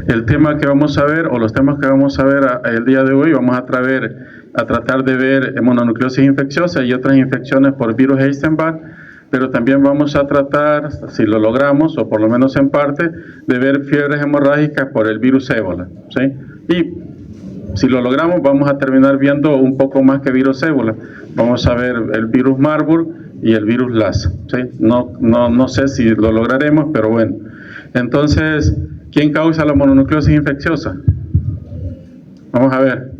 El tema que vamos a ver, o los temas que vamos a ver el día de hoy, vamos a tratar de ver mononucleosis infecciosa y otras infecciones por virus Epstein-Barr, pero también vamos a tratar, si lo logramos, o por lo menos en parte, de ver fiebres hemorrágicas por el virus ébola, ¿sí? Y si lo logramos, vamos a terminar viendo un poco más que virus ébola. Vamos a ver el virus Marburg y el virus Lassa, ¿sí? No sé si lo lograremos, pero bueno. Entonces, ¿quién causa la mononucleosis infecciosa? Vamos a ver.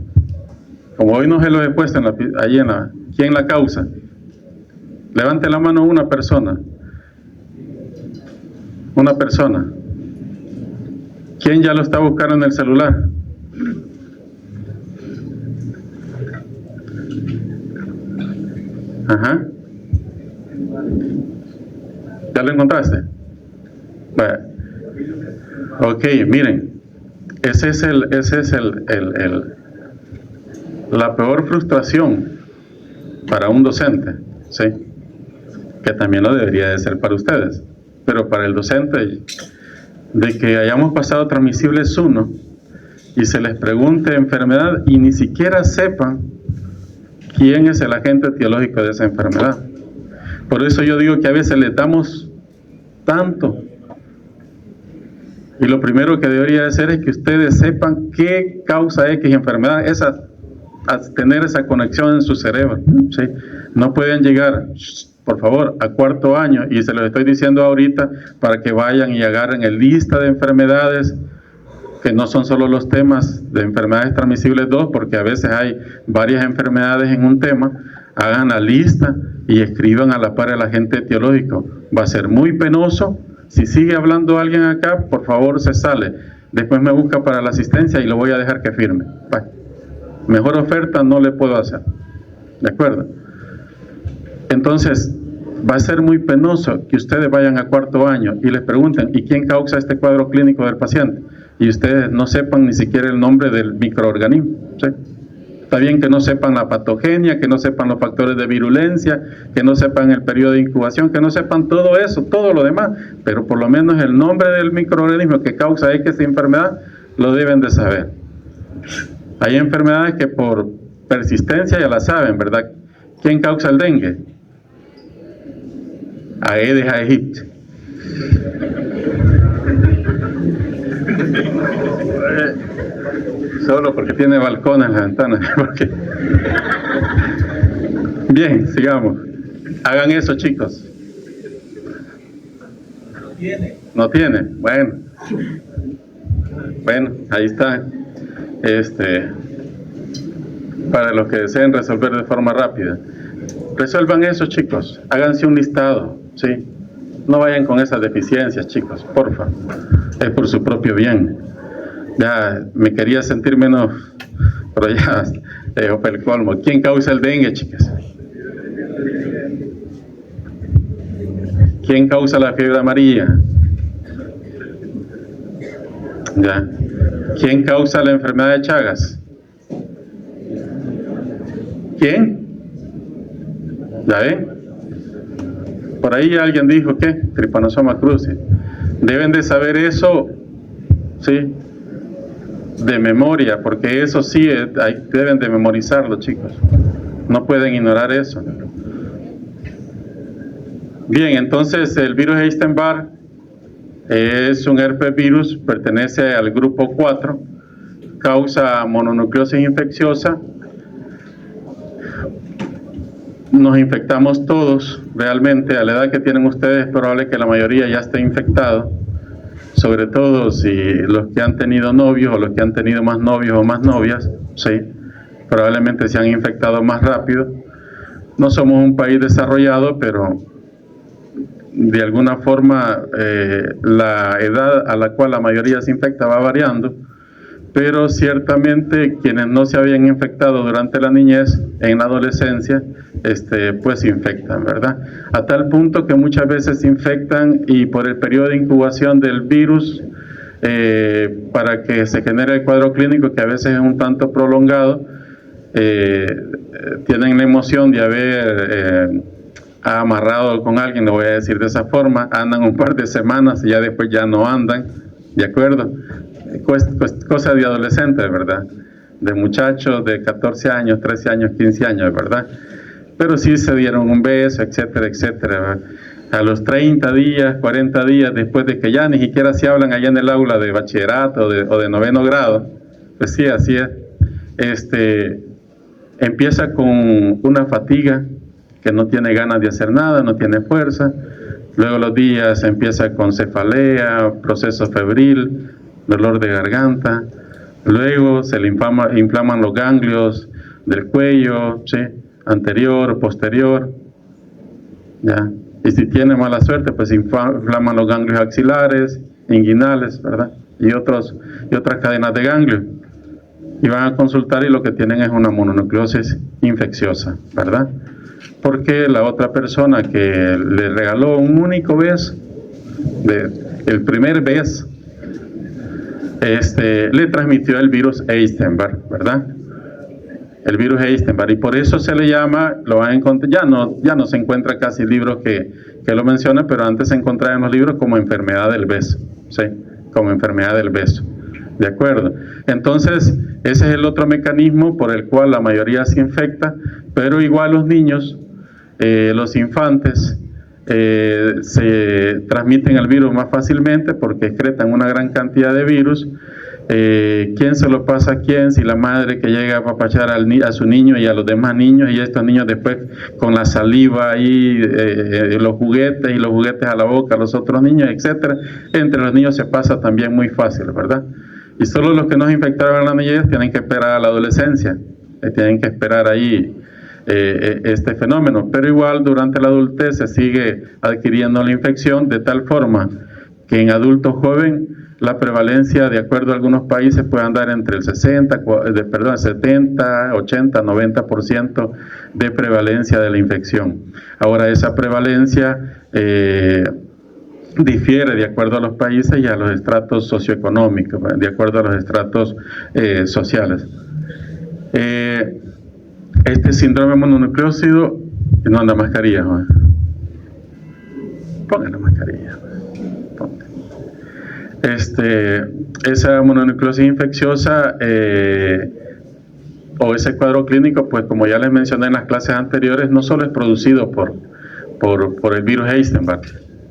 Como hoy no se lo he puesto ¿quién la causa? Levante la mano una persona. Una persona. ¿Quién ya lo está buscando en el celular? Ajá. ¿Ya lo encontraste? Bueno. Ok, miren. Ese es la peor frustración para un docente, ¿sí? Que también lo debería de ser para ustedes, pero para el docente, de que hayamos pasado transmisibles 1 y se les pregunte enfermedad y ni siquiera sepan quién es el agente etiológico de esa enfermedad. Por eso yo digo que a veces le damos tanto, y lo primero que debería hacer es que ustedes sepan qué causa X enfermedad, a tener esa conexión en su cerebro, ¿sí? No pueden llegar, por favor, a cuarto año, y se los estoy diciendo ahorita para que vayan y agarren el lista de enfermedades, que no son solo los temas de enfermedades transmisibles 2, porque a veces hay varias enfermedades en un tema. Hagan la lista y escriban a la par el agente etiológico. Va a ser muy penoso. Si sigue hablando alguien acá, por favor se sale. Después me busca para la asistencia y lo voy a dejar que firme. Bye. Mejor oferta no le puedo hacer. ¿De acuerdo? Entonces, va a ser muy penoso que ustedes vayan a cuarto año y les pregunten, ¿y quién causa este cuadro clínico del paciente? Y ustedes no sepan ni siquiera el nombre del microorganismo, ¿sí? Está bien que no sepan la patogenia, que no sepan los factores de virulencia, que no sepan el periodo de incubación, que no sepan todo eso, todo lo demás, pero por lo menos el nombre del microorganismo que causa X enfermedad lo deben de saber. Hay enfermedades que por persistencia ya la saben, ¿verdad? ¿Quién causa el dengue? Aedes aegypti. Solo porque tiene balcones en las ventanas. Porque... Bien, sigamos. Hagan eso, chicos. ¿No tiene? Bueno, ahí está. Para los que deseen resolver de forma rápida. Resuelvan eso, chicos. Háganse un listado, ¿sí? No vayan con esas deficiencias, chicos, porfa. Es por su propio bien. Ya me quería sentir menos, pero ya fue el colmo. ¿Quién causa el dengue, chicas? ¿Quién causa la fiebre amarilla? Ya. ¿Quién causa la enfermedad de Chagas? ¿Quién? ¿Ya ven? Por ahí alguien dijo que Trypanosoma cruzi. Deben de saber eso, sí, de memoria, porque eso sí deben de memorizarlo, chicos. No pueden ignorar eso. Bien, entonces el virus Epstein-Barr es un herpes virus, pertenece al grupo 4, causa mononucleosis infecciosa. Nos infectamos todos, realmente, a la edad que tienen ustedes es probable que la mayoría ya esté infectado, sobre todo si los que han tenido novios o los que han tenido más novios o más novias, sí, probablemente se han infectado más rápido. No somos un país desarrollado, pero de alguna forma la edad a la cual la mayoría se infecta va variando, pero ciertamente quienes no se habían infectado durante la niñez, en la adolescencia, pues se infectan, ¿verdad? A tal punto que muchas veces se infectan y por el periodo de incubación del virus, para que se genere el cuadro clínico, que a veces es un tanto prolongado, tienen la emoción de haber amarrado con alguien, lo voy a decir de esa forma, andan un par de semanas y ya después ya no andan, ¿de acuerdo? cosas de adolescentes, ¿verdad? De muchachos de 14 años, 13 años, 15 años, ¿verdad? Pero sí se dieron un beso, etcétera, etcétera, ¿verdad? A los 30 días, 40 días, después de que ya ni siquiera se hablan allá en el aula de bachillerato o de 9º grado, pues sí, así es. Empieza con una fatiga, que no tiene ganas de hacer nada, no tiene fuerza. Luego los días empieza con cefalea, proceso febril, dolor de garganta. Luego se le inflaman los ganglios del cuello, ¿sí? Anterior, posterior, ¿ya? Y si tiene mala suerte, pues inflaman los ganglios axilares, inguinales, ¿verdad? Y otras cadenas de ganglios. Y van a consultar y lo que tienen es una mononucleosis infecciosa, ¿verdad? Porque la otra persona que le regaló un único beso, el primer beso, le transmitió el virus Epstein-Barr, ¿verdad? El virus Epstein-Barr, y por eso se le llama, lo van a encontrar, ya no se encuentra casi libros que lo mencionan, pero antes se encontraba en los libros como enfermedad del beso, ¿sí? Como enfermedad del beso, ¿de acuerdo? Entonces, ese es el otro mecanismo por el cual la mayoría se infecta, pero igual los niños, los infantes, se transmiten el virus más fácilmente porque excretan una gran cantidad de virus. ¿Quién se lo pasa a quién? Si la madre que llega a apapachar a su niño y a los demás niños, y estos niños después con la saliva ahí, los juguetes a la boca a los otros niños, etcétera. Entre los niños se pasa también muy fácil, ¿verdad? Y solo los que no se infectaron en la niñez tienen que esperar a la adolescencia, tienen que esperar ahí este fenómeno, pero igual durante la adultez se sigue adquiriendo la infección de tal forma que en adultos jóvenes la prevalencia, de acuerdo a algunos países, puede andar entre el 70, 80, 90% de prevalencia de la infección. Ahora, esa prevalencia difiere de acuerdo a los países y a los estratos socioeconómicos, de acuerdo a los estratos sociales. Este síndrome mononucleósido, no anda mascarilla, ¿no? Pongan la mascarilla. Esa mononucleosis infecciosa o ese cuadro clínico, pues como ya les mencioné en las clases anteriores, no solo es producido por el virus Epstein-Barr.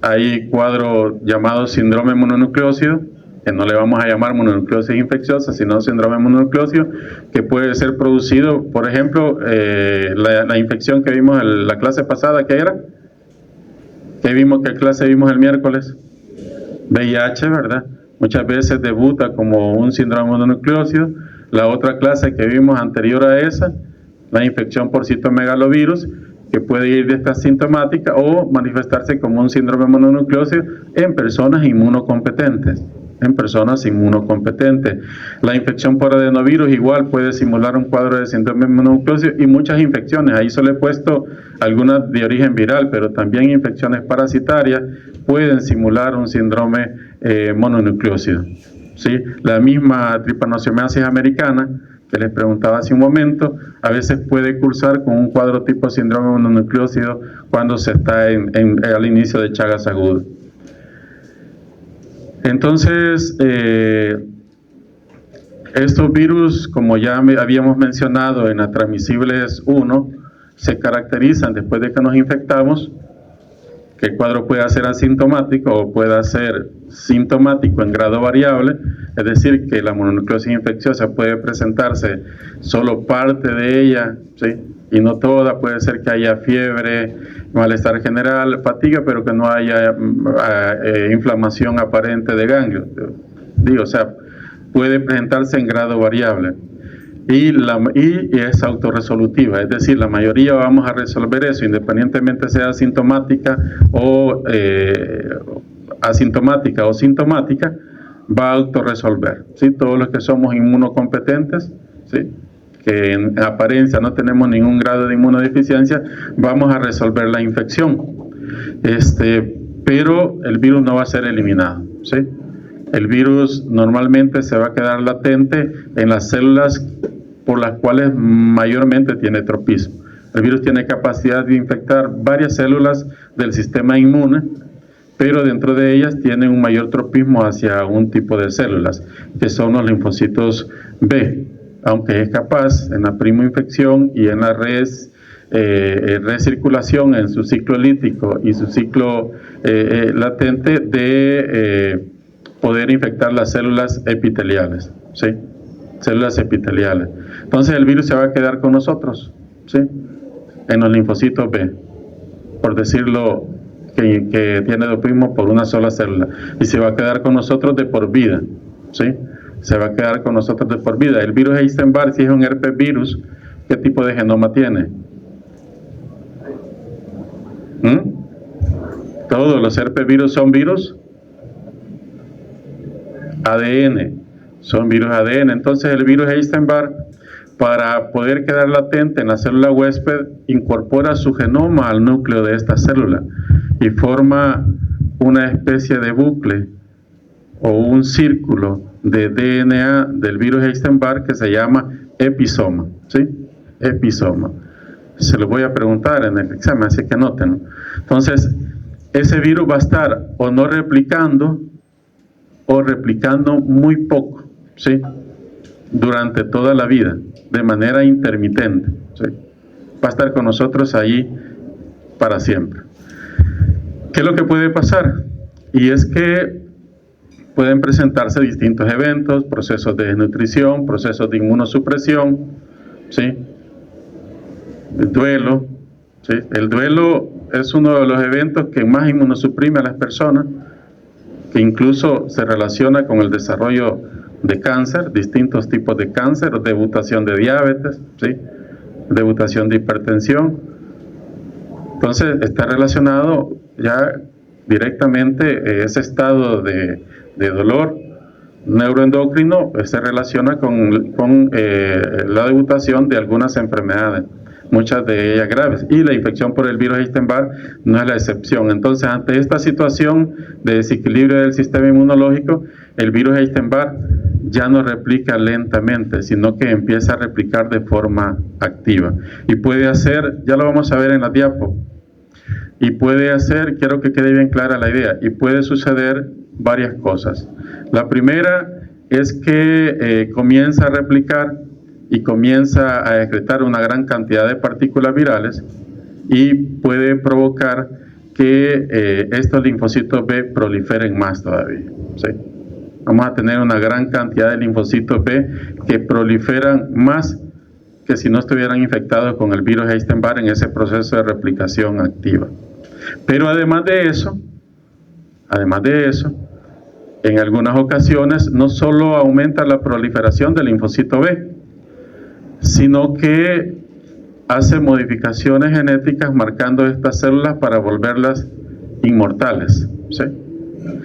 Hay cuadros llamados síndrome mononucleósido, que no le vamos a llamar mononucleosis infecciosa, sino síndrome mononucleósido, que puede ser producido, por ejemplo, la infección que vimos en la clase pasada, ¿qué era? ¿Qué clase vimos el miércoles? VIH, ¿verdad? Muchas veces debuta como un síndrome mononucleósido. La otra clase que vimos anterior a esa, la infección por citomegalovirus, que puede ir de esta sintomática o manifestarse como un síndrome mononucleósido en personas inmunocompetentes. La infección por adenovirus igual puede simular un cuadro de síndrome mononucleósido y muchas infecciones. Ahí solo he puesto algunas de origen viral, pero también infecciones parasitarias pueden simular un síndrome mononucleósido, ¿sí? La misma tripanosomiasis americana que les preguntaba hace un momento, a veces puede cursar con un cuadro tipo síndrome mononucleósido cuando se está al inicio de Chagas agudas. Entonces, estos virus, como ya habíamos mencionado en la transmisibles 1, se caracterizan después de que nos infectamos, que el cuadro pueda ser asintomático o pueda ser sintomático en grado variable, es decir, que la mononucleosis infecciosa puede presentarse solo parte de ella, ¿sí? Y no toda. Puede ser que haya fiebre, malestar general, fatiga, pero que no haya inflamación aparente de ganglios. O sea, puede presentarse en grado variable. Y es autorresolutiva, es decir, la mayoría vamos a resolver eso, independientemente sea asintomática o sintomática, va a autorresolver, ¿sí? Todos los que somos inmunocompetentes, ¿sí? Que en apariencia no tenemos ningún grado de inmunodeficiencia, vamos a resolver la infección. Pero el virus no va a ser eliminado, ¿sí? El virus normalmente se va a quedar latente en las células por las cuales mayormente tiene tropismo. El virus tiene capacidad de infectar varias células del sistema inmune pero dentro de ellas tienen un mayor tropismo hacia un tipo de células, que son los linfocitos B, aunque es capaz en la primoinfección y en la recirculación en su ciclo lítico y su ciclo latente de poder infectar las células epiteliales, ¿sí? Células epiteliales. Entonces el virus se va a quedar con nosotros, ¿sí? En los linfocitos B, por decirlo, que tiene tropismo por una sola célula, y se va a quedar con nosotros de por vida, ¿sí? Se va a quedar con nosotros de por vida. El virus Epstein-Barr, si es un herpes virus, ¿qué tipo de genoma tiene? Todos los herpes virus son virus ADN, son virus ADN. Entonces el virus Epstein-Barr, para poder quedar latente en la célula huésped, incorpora su genoma al núcleo de esta célula y forma una especie de bucle o un círculo de DNA del virus Epstein-Barr que se llama episoma, ¿sí? Episoma. Se lo voy a preguntar en el examen, así que anoten. Entonces, ese virus va a estar o no replicando o replicando muy poco, ¿sí? Durante toda la vida, de manera intermitente, ¿sí? Va a estar con nosotros ahí para siempre. ¿Qué es lo que puede pasar? Y es que pueden presentarse distintos eventos, procesos de desnutrición, procesos de inmunosupresión, ¿sí? El duelo, ¿sí? El duelo es uno de los eventos que más inmunosuprime a las personas, que incluso se relaciona con el desarrollo de cáncer, distintos tipos de cáncer, debutación de diabetes, ¿sí? Debutación de hipertensión. Entonces está relacionado ya directamente ese estado de dolor neuroendocrino, se relaciona con la debutación de algunas enfermedades, muchas de ellas graves, y la infección por el virus Epstein-Barr no es la excepción. Entonces, ante esta situación de desequilibrio del sistema inmunológico, el virus Epstein-Barr ya no replica lentamente, sino que empieza a replicar de forma activa. Y puede hacer, ya lo vamos a ver en la diapo, y puede hacer, quiero que quede bien clara la idea, y puede suceder varias cosas. La primera es que comienza a replicar y comienza a excretar una gran cantidad de partículas virales y puede provocar que estos linfocitos B proliferen más todavía, ¿sí? Vamos a tener una gran cantidad de linfocitos B que proliferan más que si no estuvieran infectados con el virus Epstein-Barr en ese proceso de replicación activa. Pero además de eso, en algunas ocasiones no solo aumenta la proliferación del linfocito B, sino que hace modificaciones genéticas marcando estas células para volverlas inmortales, ¿sí?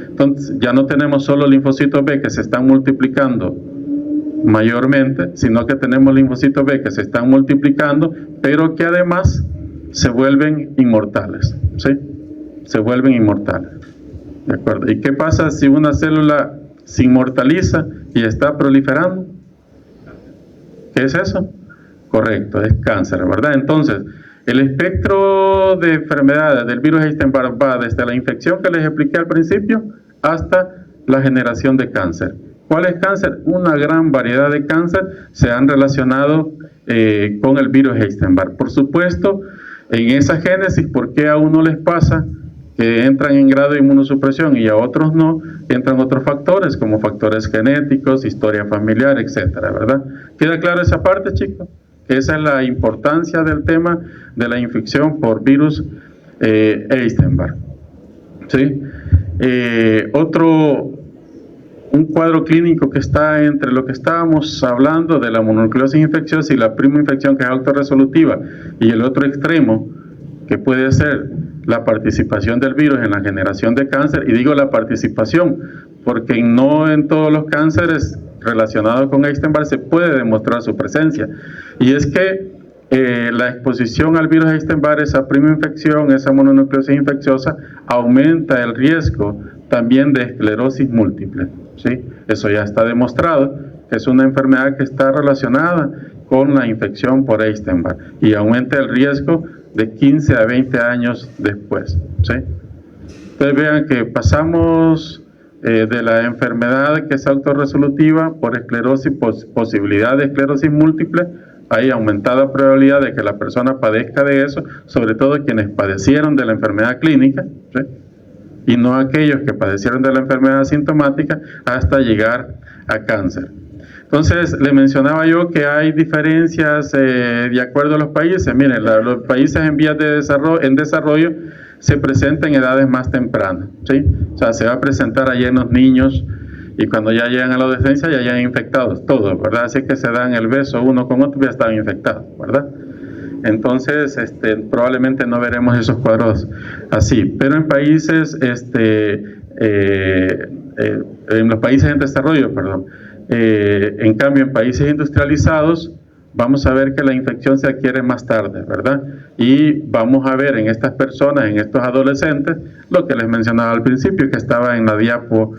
Entonces ya no tenemos solo linfocitos B que se están multiplicando mayormente, sino que tenemos linfocitos B que se están multiplicando, pero que además se vuelven inmortales, ¿sí? Se vuelven inmortales. ¿De acuerdo? ¿Y qué pasa si una célula se inmortaliza y está proliferando? ¿Qué es eso? Correcto, es cáncer, ¿verdad? Entonces, el espectro de enfermedades del virus Epstein-Barr va desde la infección que les expliqué al principio hasta la generación de cáncer. ¿Cuál es cáncer? Una gran variedad de cáncer se han relacionado con el virus Epstein-Barr. Por supuesto, en esa génesis, ¿por qué a uno les pasa que entran en grado de inmunosupresión y a otros no? Entran otros factores, como factores genéticos, historia familiar, etcétera, ¿verdad? ¿Queda claro esa parte, chicos? Que esa es la importancia del tema de la infección por virus Epstein-Barr, ¿sí? Un cuadro clínico que está entre lo que estábamos hablando de la mononucleosis infecciosa y la primoinfección, que es autorresolutiva, y el otro extremo, que puede ser la participación del virus en la generación de cáncer. Y digo la participación porque no en todos los cánceres relacionados con Epstein-Barr se puede demostrar su presencia, y es que la exposición al virus Epstein-Barr, esa primoinfección, esa mononucleosis infecciosa, aumenta el riesgo también de esclerosis múltiple, ¿sí? Eso ya está demostrado, que es una enfermedad que está relacionada con la infección por Epstein-Barr y aumenta el riesgo de 15 a 20 años después, ¿sí? Ustedes vean que pasamos de la enfermedad que es autorresolutiva por esclerosis, posibilidad de esclerosis múltiple, hay aumentada probabilidad de que la persona padezca de eso, sobre todo quienes padecieron de la enfermedad clínica, ¿sí? Y no aquellos que padecieron de la enfermedad asintomática, hasta llegar a cáncer. Entonces, le mencionaba yo que hay diferencias de acuerdo a los países. Miren, los países en vías de desarrollo se presentan en edades más tempranas, ¿sí? O sea, se va a presentar allá en los niños, y cuando ya llegan a la adolescencia ya llegan infectados todos, ¿verdad? Así que se dan el beso uno con otro y ya están infectados, ¿verdad? Entonces, probablemente no veremos esos cuadros así. Pero en países, en los países en desarrollo, perdón, en cambio en países industrializados, vamos a ver que la infección se adquiere más tarde, ¿verdad? Y vamos a ver en estas personas, en estos adolescentes, lo que les mencionaba al principio, que estaba en la diapo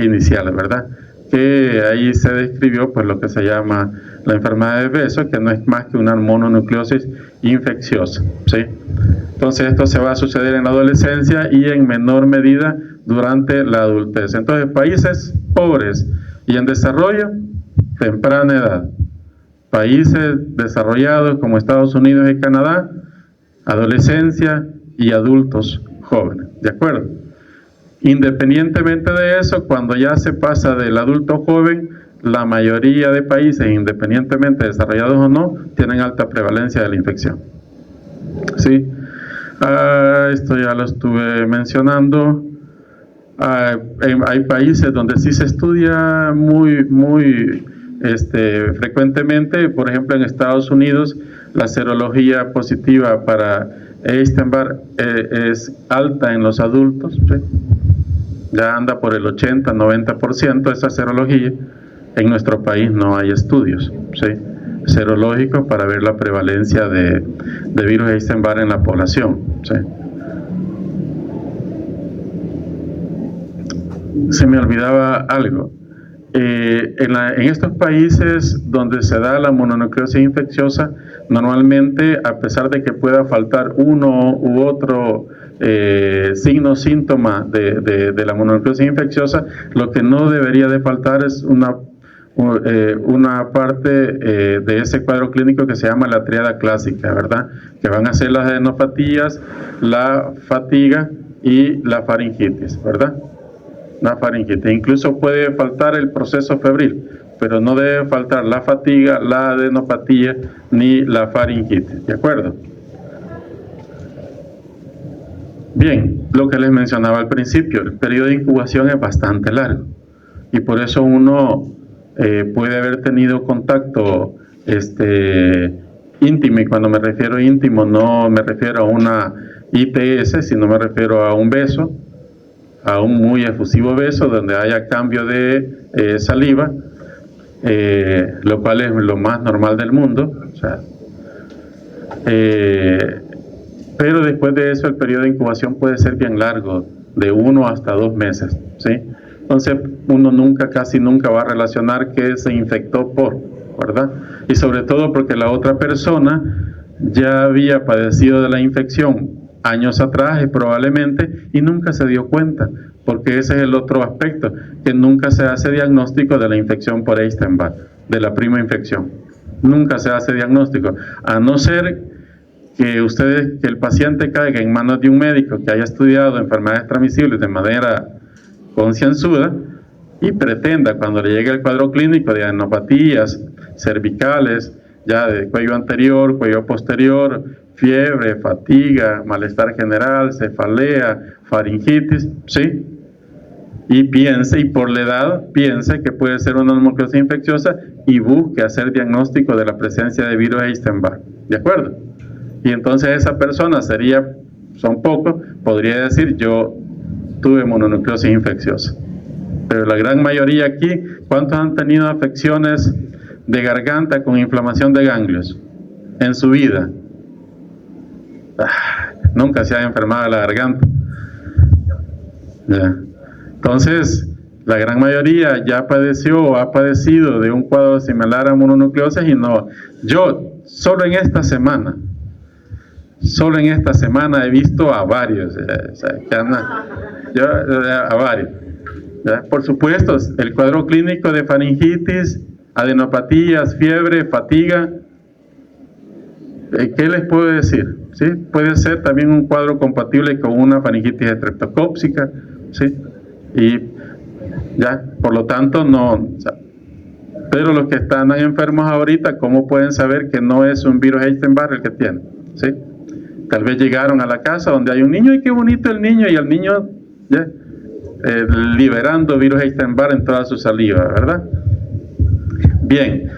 inicial, ¿verdad? Que ahí se describió pues lo que se llama la enfermedad de beso, que no es más que una mononucleosis infecciosa, ¿sí? Entonces esto se va a suceder en la adolescencia y en menor medida durante la adultez. Entonces, países pobres y en desarrollo, temprana edad. Países desarrollados como Estados Unidos y Canadá, adolescencia y adultos jóvenes, ¿de acuerdo? Independientemente de eso, cuando ya se pasa del adulto joven, la mayoría de países, independientemente desarrollados o no, tienen alta prevalencia de la infección. ¿Sí? Esto ya lo estuve mencionando. Hay países donde sí se estudia muy frecuentemente. Por ejemplo, en Estados Unidos, la serología positiva para Epstein-Barr es alta en los adultos, ¿sí? Ya anda por el 80-90% esa serología. En nuestro país no hay estudios, ¿sí?, serológicos para ver la prevalencia de virus Epstein-Barr en la población, ¿sí? Se me olvidaba algo. En estos países donde se da la mononucleosis infecciosa, normalmente, a pesar de que pueda faltar uno u otro signo, síntoma de la mononucleosis infecciosa, lo que no debería de faltar es una parte de ese cuadro clínico que se llama la tríada clásica, ¿verdad? Que van a ser las adenopatías, la fatiga y la faringitis, ¿verdad? La faringitis. Incluso puede faltar el proceso febril, pero no debe faltar la fatiga, la adenopatía ni la faringitis, ¿de acuerdo? Bien, lo que les mencionaba al principio, el periodo de incubación es bastante largo y por eso uno puede haber tenido contacto íntimo, y cuando me refiero a íntimo no me refiero a una ITS, sino me refiero a un beso, a un muy efusivo beso donde haya cambio de saliva, lo cual es lo más normal del mundo, o sea, pero después de eso el periodo de incubación puede ser bien largo, de 1 hasta 2 meses, ¿sí? Entonces uno casi nunca va a relacionar que se infectó ¿verdad? Y sobre todo porque la otra persona ya había padecido de la infección años atrás probablemente y nunca se dio cuenta, porque ese es el otro aspecto, que nunca se hace diagnóstico de la infección por Epstein-Barr, de la prima infección. Nunca se hace diagnóstico, a no ser que el paciente caiga en manos de un médico que haya estudiado enfermedades transmisibles de manera concienzuda y pretenda, cuando le llegue el cuadro clínico de adenopatías cervicales, ya de cuello anterior, cuello posterior, fiebre, fatiga, malestar general, cefalea, faringitis, ¿sí? Y por la edad, piense que puede ser una mononucleosis infecciosa y busque hacer diagnóstico de la presencia de virus Epstein-Barr, ¿de acuerdo? Y entonces esa persona son pocos, podría decir, yo tuve mononucleosis infecciosa. Pero la gran mayoría aquí, ¿cuántos han tenido afecciones de garganta con inflamación de ganglios en su vida? Nunca se ha enfermado la garganta. Ya. Entonces, la gran mayoría ya padeció o ha padecido de un cuadro similar a mononucleosis y no. Yo, solo en esta semana, solo en esta semana he visto a varios, a varios. ¿Ya? Por supuesto, el cuadro clínico de faringitis, adenopatías, fiebre, fatiga, ¿qué les puedo decir? ¿Sí? Puede ser también un cuadro compatible con una faringitis estreptocóxica, ¿sí? Y ya, por lo tanto, no. Pero los que están enfermos ahorita, ¿cómo pueden saber que no es un virus Epstein-Barr el que tienen? ¿Sí? Tal vez llegaron a la casa donde hay un niño, y qué bonito el niño, y el niño ya, liberando virus Epstein-Barr en toda su saliva, ¿verdad? Bien,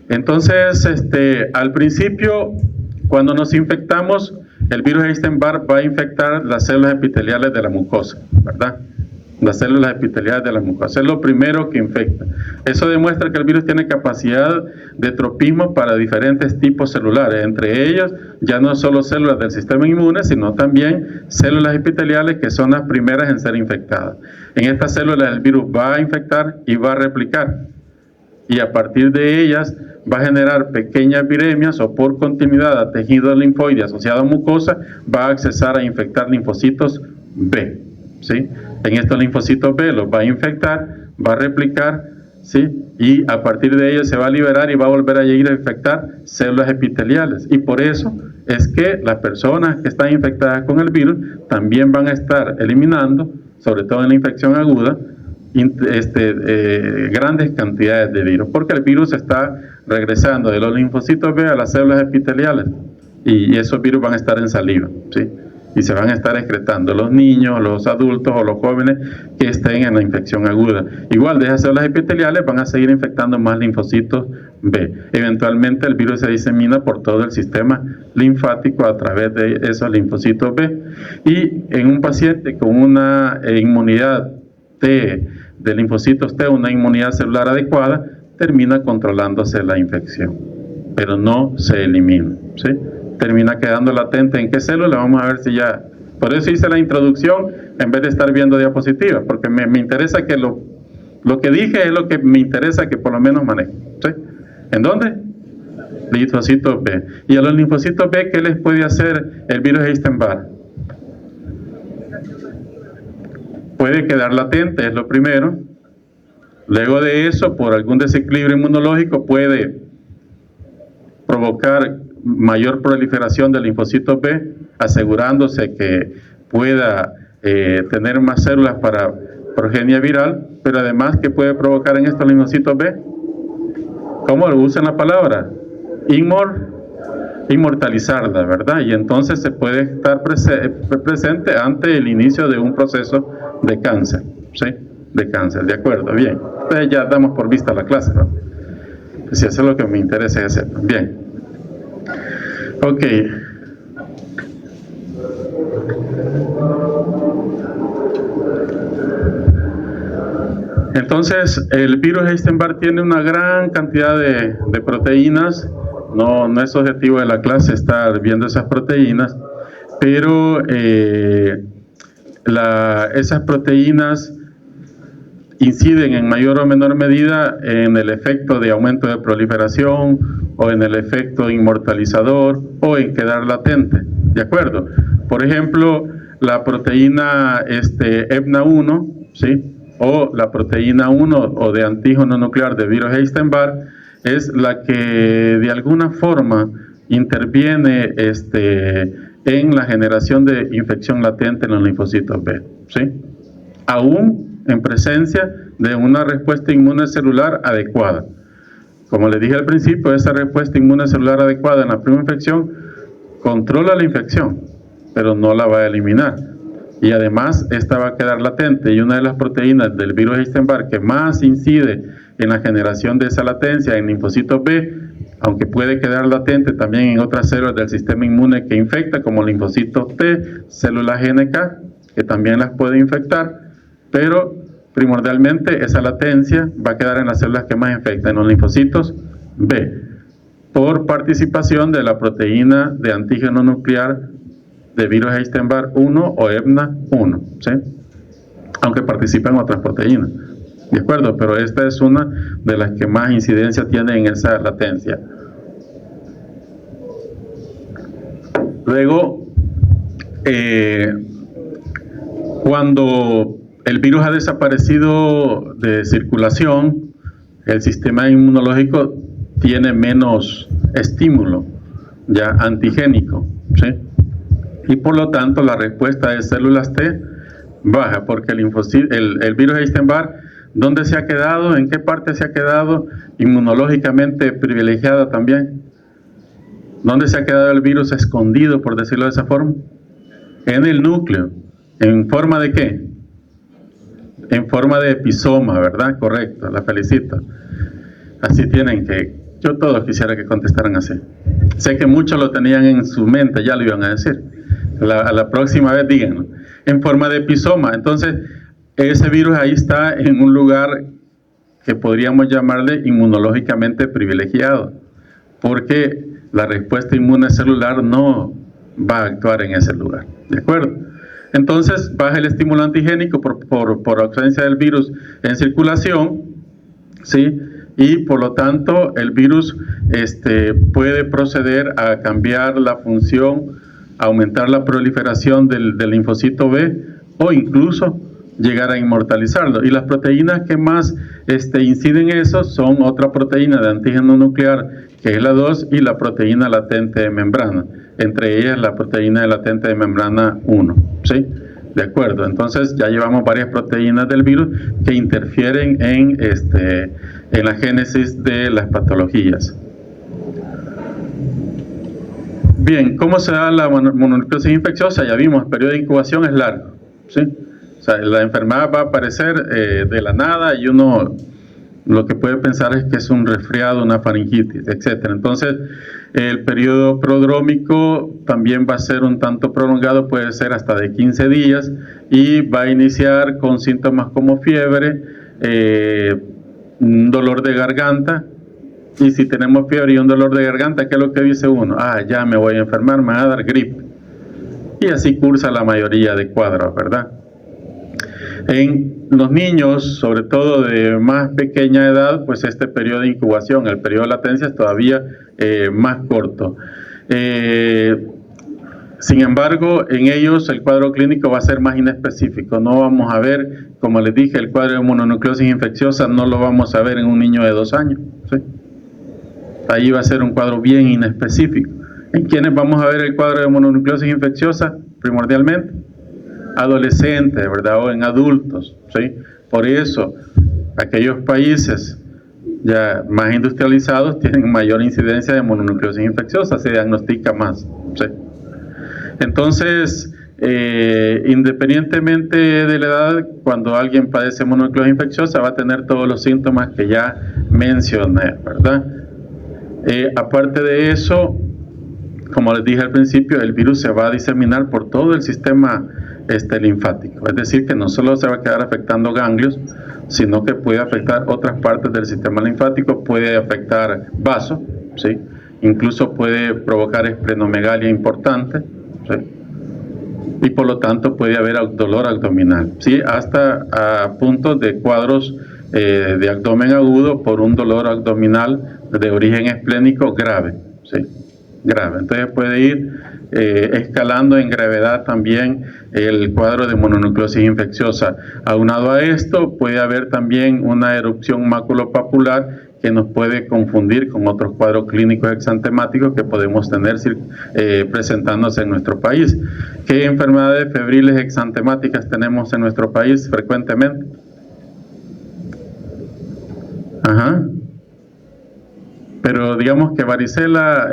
entonces, al principio, cuando nos infectamos, el virus Epstein-Barr va a infectar las células epiteliales de la mucosa, ¿verdad? Las células epiteliales de la mucosa, es lo primero que infecta. Eso demuestra que el virus tiene capacidad de tropismo para diferentes tipos celulares, entre ellos ya no solo células del sistema inmune, sino también células epiteliales que son las primeras en ser infectadas. En estas células el virus va a infectar y va a replicar, y a partir de ellas va a generar pequeñas viremias o por continuidad a tejido linfoide asociado a mucosa va a accesar a infectar linfocitos B, ¿sí? En estos linfocitos B los va a infectar, va a replicar, ¿sí? Y a partir de ellos se va a liberar y va a volver a ir a infectar células epiteliales. Y por eso es que las personas que están infectadas con el virus también van a estar eliminando, sobre todo en la infección aguda, grandes cantidades de virus, porque el virus está regresando de los linfocitos B a las células epiteliales, y esos virus van a estar en saliva, ¿sí? Y se van a estar excretando los niños, los adultos o los jóvenes que estén en la infección aguda. Igual de esas células epiteliales van a seguir infectando más linfocitos B. Eventualmente el virus se disemina por todo el sistema linfático a través de esos linfocitos B. Y en un paciente con una inmunidad T, de linfocitos T, una inmunidad celular adecuada, termina controlándose la infección, pero no se elimina, ¿sí? Termina quedando latente. ¿En qué célula? Vamos a ver si ya... Por eso hice la introducción en vez de estar viendo diapositivas, porque me interesa que lo que dije es lo que me interesa que por lo menos maneje, ¿sí? ¿En dónde? Linfocitos B. Y a los linfocitos B, ¿qué les puede hacer el virus Epstein-Barr? Puede quedar latente, es lo primero. Luego de eso, por algún desequilibrio inmunológico, puede provocar mayor proliferación de linfocitos B, asegurándose que pueda tener más células para progenia viral, pero además, ¿qué puede provocar en estos linfocitos B? ¿Cómo usan la palabra? Inmortalizarla, ¿verdad? Y entonces se puede estar presente ante el inicio de un proceso de cáncer, ¿sí? De cáncer, ¿de acuerdo? Bien. Entonces ya damos por vista la clase, ¿no? Pues si eso es lo que me interesa que sepan. Bien. Ok. Entonces, el virus Epstein-Barr tiene una gran cantidad de proteínas. No es objetivo de la clase estar viendo esas proteínas, pero esas proteínas inciden en mayor o menor medida en el efecto de aumento de proliferación o en el efecto inmortalizador o en quedar latente, ¿de acuerdo? Por ejemplo, la proteína EBNA1, ¿sí? O la proteína 1 o de antígeno nuclear de virus Epstein-Barr es la que de alguna forma interviene en la generación de infección latente en los linfocitos B, ¿sí? Aún en presencia de una respuesta inmune celular adecuada. Como les dije al principio, esa respuesta inmune celular adecuada en la primera infección controla la infección, pero no la va a eliminar. Y además, esta va a quedar latente, y una de las proteínas del virus Epstein-Barr que más incide en la generación de esa latencia en linfocitos B, aunque puede quedar latente también en otras células del sistema inmune que infecta, como linfocitos T, células NK, que también las puede infectar, pero primordialmente esa latencia va a quedar en las células que más infectan, en los linfocitos B, por participación de la proteína de antígeno nuclear de virus Epstein-Barr 1 o EBNA1, ¿sí? Aunque participan otras proteínas, ¿de acuerdo? Pero esta es una de las que más incidencia tiene en esa latencia. Luego, cuando el virus ha desaparecido de circulación, el sistema inmunológico tiene menos estímulo ya antigénico, ¿sí? Y por lo tanto la respuesta de células T baja, porque el virus Epstein-Barr, ¿dónde se ha quedado? ¿En qué parte se ha quedado? Inmunológicamente privilegiada también. ¿Dónde se ha quedado el virus escondido, por decirlo de esa forma? En el núcleo. ¿En forma de qué? En forma de episoma, ¿verdad? Correcto, la felicito. Así tienen que... Yo todos quisiera que contestaran así. Sé que muchos lo tenían en su mente, ya lo iban a decir. A la próxima vez díganlo. En forma de episoma. Entonces, ese virus ahí está en un lugar que podríamos llamarle inmunológicamente privilegiado, porque la respuesta inmune celular no va a actuar en ese lugar. ¿De acuerdo? Entonces, baja el estímulo antigénico por ausencia del virus en circulación, ¿sí? Y por lo tanto el virus puede proceder a cambiar la función, aumentar la proliferación del linfocito B o incluso llegar a inmortalizarlo. Y las proteínas que más inciden en eso son otra proteína de antígeno nuclear, que es la 2, y la proteína latente de membrana, entre ellas la proteína latente de membrana 1, ¿sí? De acuerdo, entonces ya llevamos varias proteínas del virus que interfieren en la génesis de las patologías. Bien, ¿cómo se da la mononucleosis infecciosa? Ya vimos, el periodo de incubación es largo, ¿sí? O sea, la enfermedad va a aparecer de la nada y uno lo que puede pensar es que es un resfriado, una faringitis, etc. Entonces, el periodo prodrómico también va a ser un tanto prolongado, puede ser hasta de 15 días, y va a iniciar con síntomas como fiebre, un dolor de garganta, y si tenemos fiebre y un dolor de garganta, ¿qué es lo que dice uno? Ah, ya me voy a enfermar, me va a dar gripe. Y así cursa la mayoría de cuadros, ¿verdad? En los niños, sobre todo de más pequeña edad, pues este periodo de incubación, el periodo de latencia es todavía más corto. Sin embargo, en ellos el cuadro clínico va a ser más inespecífico. No vamos a ver, como les dije, el cuadro de mononucleosis infecciosa no lo vamos a ver en un niño de 2 años, ¿sí? Ahí va a ser un cuadro bien inespecífico. ¿En quiénes vamos a ver el cuadro de mononucleosis infecciosa primordialmente? Adolescentes, ¿verdad? O en adultos, ¿sí? Por eso, aquellos países ya más industrializados tienen mayor incidencia de mononucleosis infecciosa, se diagnostica más, ¿sí? Entonces, independientemente de la edad, cuando alguien padece mononucleosis infecciosa va a tener todos los síntomas que ya mencioné, ¿verdad? Aparte de eso, como les dije al principio, el virus se va a diseminar por todo el sistema linfático, es decir, que no solo se va a quedar afectando ganglios, sino que puede afectar otras partes del sistema linfático, puede afectar vasos, ¿sí? Incluso puede provocar esplenomegalia importante, ¿sí? Y por lo tanto puede haber dolor abdominal, ¿sí? Hasta a puntos de cuadros de abdomen agudo por un dolor abdominal de origen esplénico grave, ¿sí? Grave. Entonces puede ir escalando en gravedad también el cuadro de mononucleosis infecciosa. Aunado a esto, puede haber también una erupción maculopapular que nos puede confundir con otros cuadros clínicos exantemáticos que podemos tener presentándose en nuestro país. ¿Qué enfermedades febriles exantemáticas tenemos en nuestro país frecuentemente? Ajá. Pero digamos que varicela,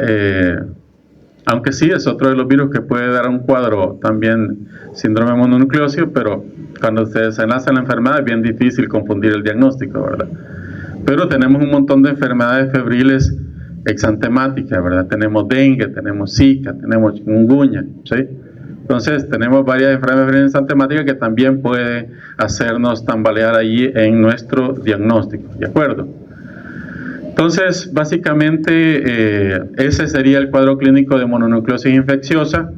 aunque sí es otro de los virus que puede dar un cuadro también síndrome mononucleósico, pero cuando se desenlaza la enfermedad es bien difícil confundir el diagnóstico, ¿verdad? Pero tenemos un montón de enfermedades febriles exantemáticas, ¿verdad? Tenemos dengue, tenemos zika, tenemos chikungunya, ¿sí? Entonces tenemos varias enfermedades febriles exantemáticas que también pueden hacernos tambalear allí en nuestro diagnóstico, ¿de acuerdo? Entonces, básicamente, ese sería el cuadro clínico de mononucleosis infecciosa.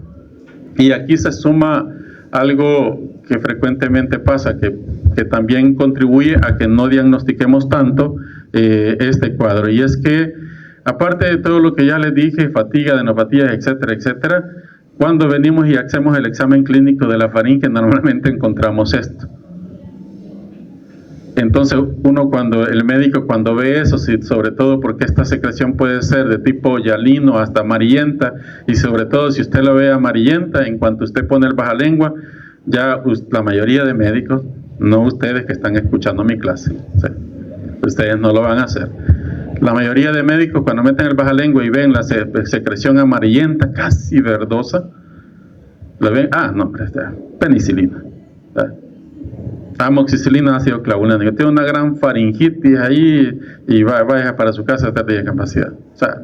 Y aquí se suma algo que frecuentemente pasa, que también contribuye a que no diagnostiquemos tanto este cuadro. Y es que, aparte de todo lo que ya les dije, fatiga, adenopatías, etcétera, etcétera, cuando venimos y hacemos el examen clínico de la faringe, normalmente encontramos esto. Entonces el médico cuando ve eso, sobre todo porque esta secreción puede ser de tipo hialino hasta amarillenta, y sobre todo si usted la ve amarillenta, en cuanto usted pone el bajalengua, ya la mayoría de médicos, no ustedes que están escuchando mi clase, ¿sí? Ustedes no lo van a hacer. La mayoría de médicos cuando meten el bajalengua y ven la secreción amarillenta, casi verdosa, ¿lo ven? No, pero penicilina, ¿sí? Amoxicilina, ácido clavulano. Yo tengo una gran faringitis ahí y vaya para su casa a estar de discapacidad. O sea,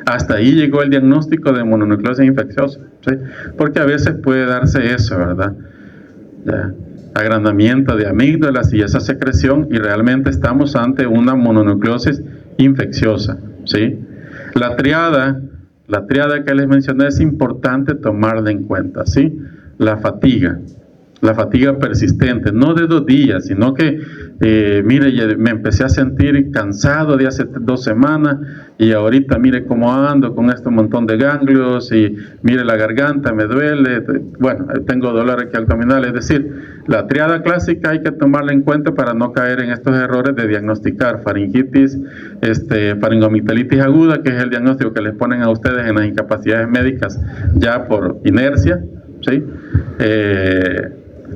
hasta ahí llegó el diagnóstico de mononucleosis infecciosa, ¿sí? Porque a veces puede darse eso, ¿verdad? Ya, agrandamiento de amígdalas y esa secreción, y realmente estamos ante una mononucleosis infecciosa, ¿sí? La triada que les mencioné es importante tomarla en cuenta, ¿sí? La fatiga persistente, no de 2 días, sino que, mire, me empecé a sentir cansado de hace 2 semanas y ahorita mire cómo ando con este montón de ganglios y mire la garganta me duele, bueno, tengo dolor aquí abdominal. Es decir, la triada clásica hay que tomarla en cuenta para no caer en estos errores de diagnosticar faringitis, faringoamigdalitis aguda, que es el diagnóstico que les ponen a ustedes en las incapacidades médicas ya por inercia, ¿sí?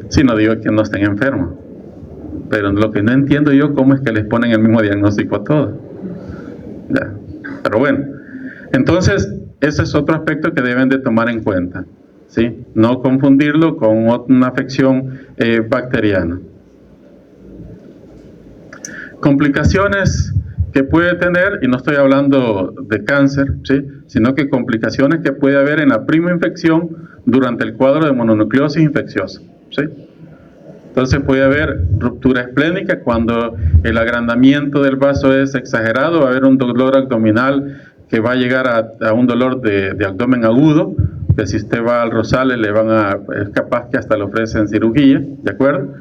Sí, no digo que no estén enfermos, pero lo que no entiendo yo, cómo es que les ponen el mismo diagnóstico a todos. Ya. Pero bueno, entonces ese es otro aspecto que deben de tomar en cuenta, ¿sí? No confundirlo con una afección bacteriana. Complicaciones que puede tener, y no estoy hablando de cáncer, ¿sí? Sino que complicaciones que puede haber en la prima infección durante el cuadro de mononucleosis infecciosa, ¿sí? Entonces puede haber ruptura esplénica cuando el agrandamiento del vaso es exagerado, va a haber un dolor abdominal que va a llegar a un dolor de abdomen agudo, que si usted va al Rosales es capaz que hasta le ofrecen cirugía, ¿de acuerdo?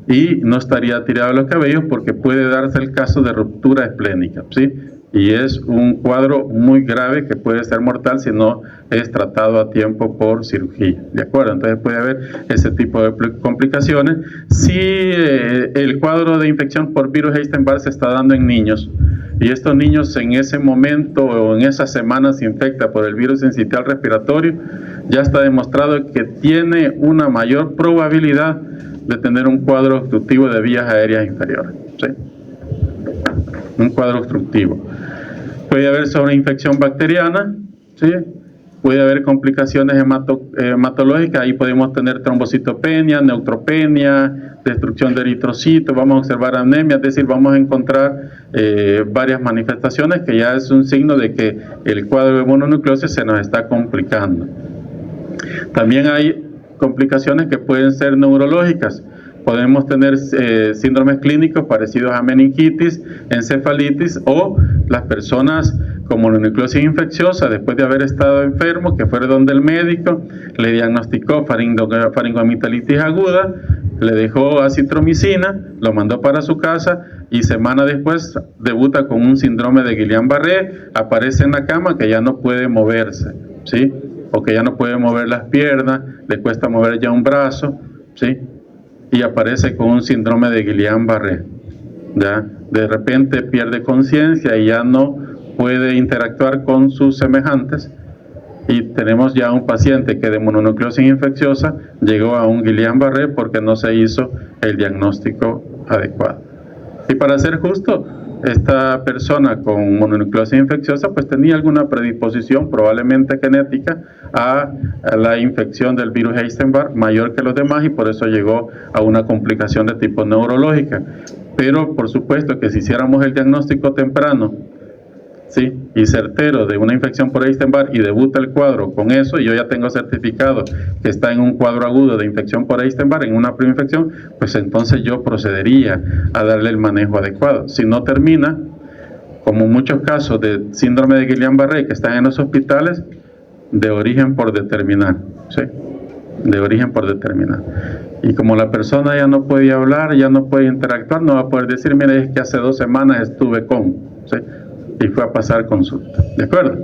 Y no estaría tirado los cabellos porque puede darse el caso de ruptura esplénica, ¿sí? Y es un cuadro muy grave que puede ser mortal si no es tratado a tiempo por cirugía, ¿de acuerdo? Entonces puede haber ese tipo de complicaciones. Si el cuadro de infección por virus Epstein-Barr se está dando en niños, y estos niños en ese momento o en esa semana se infecta por el virus sincitial respiratorio, ya está demostrado que tiene una mayor probabilidad de tener un cuadro obstructivo de vías aéreas inferiores, ¿sí? Un cuadro obstructivo. Puede haber sobreinfección bacteriana, ¿sí? Puede haber complicaciones hematológicas, ahí podemos tener trombocitopenia, neutropenia, destrucción de eritrocitos, vamos a observar anemia, es decir, vamos a encontrar varias manifestaciones que ya es un signo de que el cuadro de mononucleosis se nos está complicando. También hay complicaciones que pueden ser neurológicas. Podemos tener síndromes clínicos parecidos a meningitis, encefalitis, o las personas con mononucleosis infecciosa, después de haber estado enfermo, que fue donde el médico le diagnosticó faringoamigdalitis aguda, le dejó acitromicina, lo mandó para su casa y semana después debuta con un síndrome de Guillain-Barré, aparece en la cama que ya no puede moverse, ¿sí? O que ya no puede mover las piernas, le cuesta mover ya un brazo, ¿sí? Y aparece con un síndrome de Guillain-Barré, ¿ya? De repente pierde conciencia y ya no puede interactuar con sus semejantes, y tenemos ya un paciente que de mononucleosis infecciosa llegó a un Guillain-Barré porque no se hizo el diagnóstico adecuado. Y para ser justo, esta persona con mononucleosis infecciosa pues tenía alguna predisposición, probablemente genética, a la infección del virus Epstein-Barr mayor que los demás, y por eso llegó a una complicación de tipo neurológica. Pero por supuesto que si hiciéramos el diagnóstico temprano, ¿sí?, y certero de una infección por Epstein-Barr y debuta el cuadro con eso, y yo ya tengo certificado que está en un cuadro agudo de infección por Epstein-Barr, en una preinfección, pues entonces yo procedería a darle el manejo adecuado. Si no termina, como muchos casos de síndrome de Guillain-Barré que están en los hospitales, de origen por determinar, ¿sí? De origen por determinar. Y como la persona ya no puede hablar, ya no puede interactuar, no va a poder decir, mire, es que hace 2 semanas estuve con, ¿sí?, y fue a pasar consulta, ¿de acuerdo?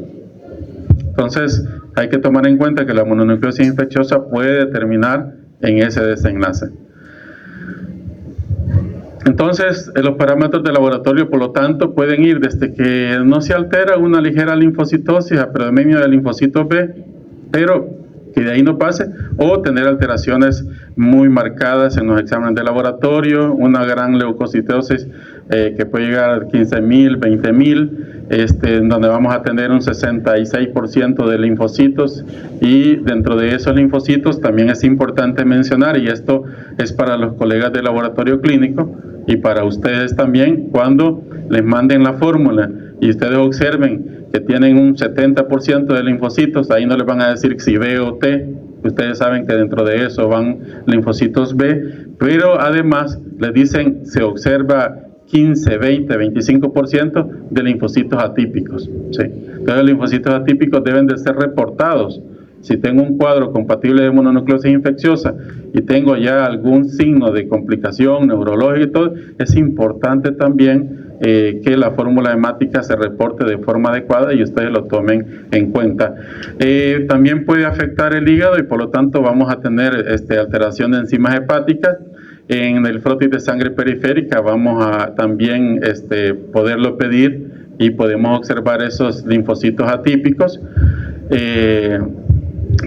Entonces, Hay que tomar en cuenta que la mononucleosis infecciosa puede determinar en ese desenlace. Entonces, los parámetros de laboratorio, por lo tanto, pueden ir desde que no se altera una ligera linfocitosis a predominio de linfocitos B, pero que de ahí no pase, o tener alteraciones muy marcadas en los exámenes de laboratorio, una gran leucocitosis que puede llegar a 15.000, 20.000, en donde vamos a tener un 66% de linfocitos, y dentro de esos linfocitos también es importante mencionar, y esto es para los colegas de laboratorio clínico y para ustedes también, cuando les manden la fórmula y ustedes observen que tienen un 70% de linfocitos, ahí no les van a decir si B o T, ustedes saben que dentro de eso van linfocitos B, pero además les dicen se observa 15, 20, 25% de linfocitos atípicos, ¿sí? Entonces los linfocitos atípicos deben de ser reportados. Si tengo un cuadro compatible de mononucleosis infecciosa y tengo ya algún signo de complicación neurológica y todo, es importante también que la fórmula hemática se reporte de forma adecuada y ustedes lo tomen en cuenta. También puede afectar el hígado y por lo tanto vamos a tener alteración de enzimas hepáticas. En el frotis de sangre periférica vamos a también poderlo pedir y podemos observar esos linfocitos atípicos.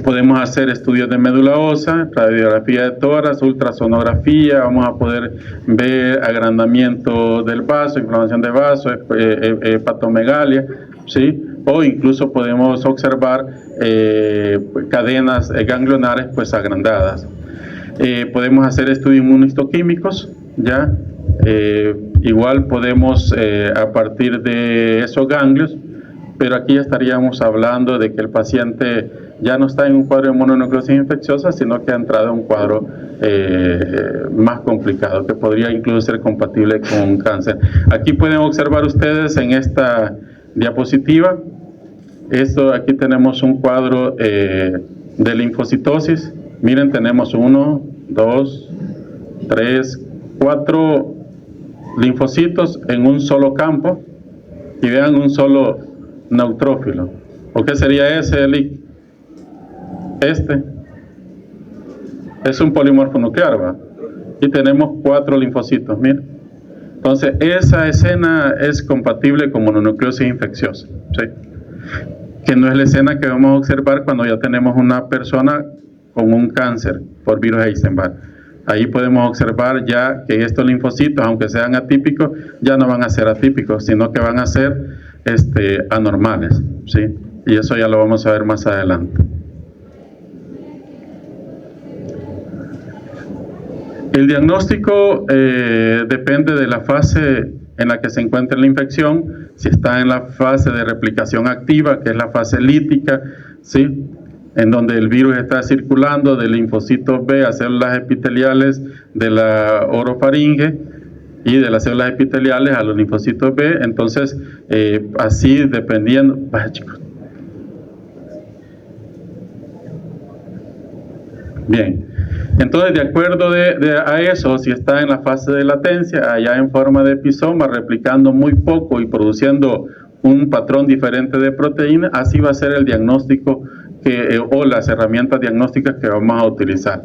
Podemos hacer estudios de médula ósea, radiografía de tórax, ultrasonografía, vamos a poder ver agrandamiento del vaso, inflamación de vaso, hepatomegalia, ¿sí? O incluso podemos observar cadenas ganglionares pues agrandadas. Podemos hacer estudios inmunohistoquímicos, ¿ya? Igual podemos a partir de esos ganglios, pero aquí ya estaríamos hablando de que el paciente ya no está en un cuadro de mononucleosis infecciosa, sino que ha entrado en un cuadro más complicado, que podría incluso ser compatible con cáncer. Aquí pueden observar ustedes en esta diapositiva, aquí tenemos un cuadro de linfocitosis. Miren, tenemos 1, 2, 3, 4 linfocitos en un solo campo, y vean un solo neutrófilo. ¿O qué sería ese, Eli? Es un polimorfo nuclear, ¿va? Y tenemos 4 linfocitos, miren. Entonces, esa escena es compatible con mononucleosis infecciosa, ¿sí? Que no es la escena que vamos a observar cuando ya tenemos una persona con un cáncer por virus Epstein-Barr. Ahí podemos observar ya que estos linfocitos, aunque sean atípicos, ya no van a ser atípicos, sino que van a ser anormales, ¿sí? Y eso ya lo vamos a ver más adelante. El diagnóstico depende de la fase en la que se encuentra la infección. Si está en la fase de replicación activa, que es la fase lítica, ¿sí?, en donde el virus está circulando de linfocitos B a células epiteliales de la orofaringe y de las células epiteliales a los linfocitos B, entonces así dependiendo... Vaya, chicos. Bien, entonces de acuerdo a eso, si está en la fase de latencia, allá en forma de episoma, replicando muy poco y produciendo un patrón diferente de proteína, así va a ser el diagnóstico o las herramientas diagnósticas que vamos a utilizar.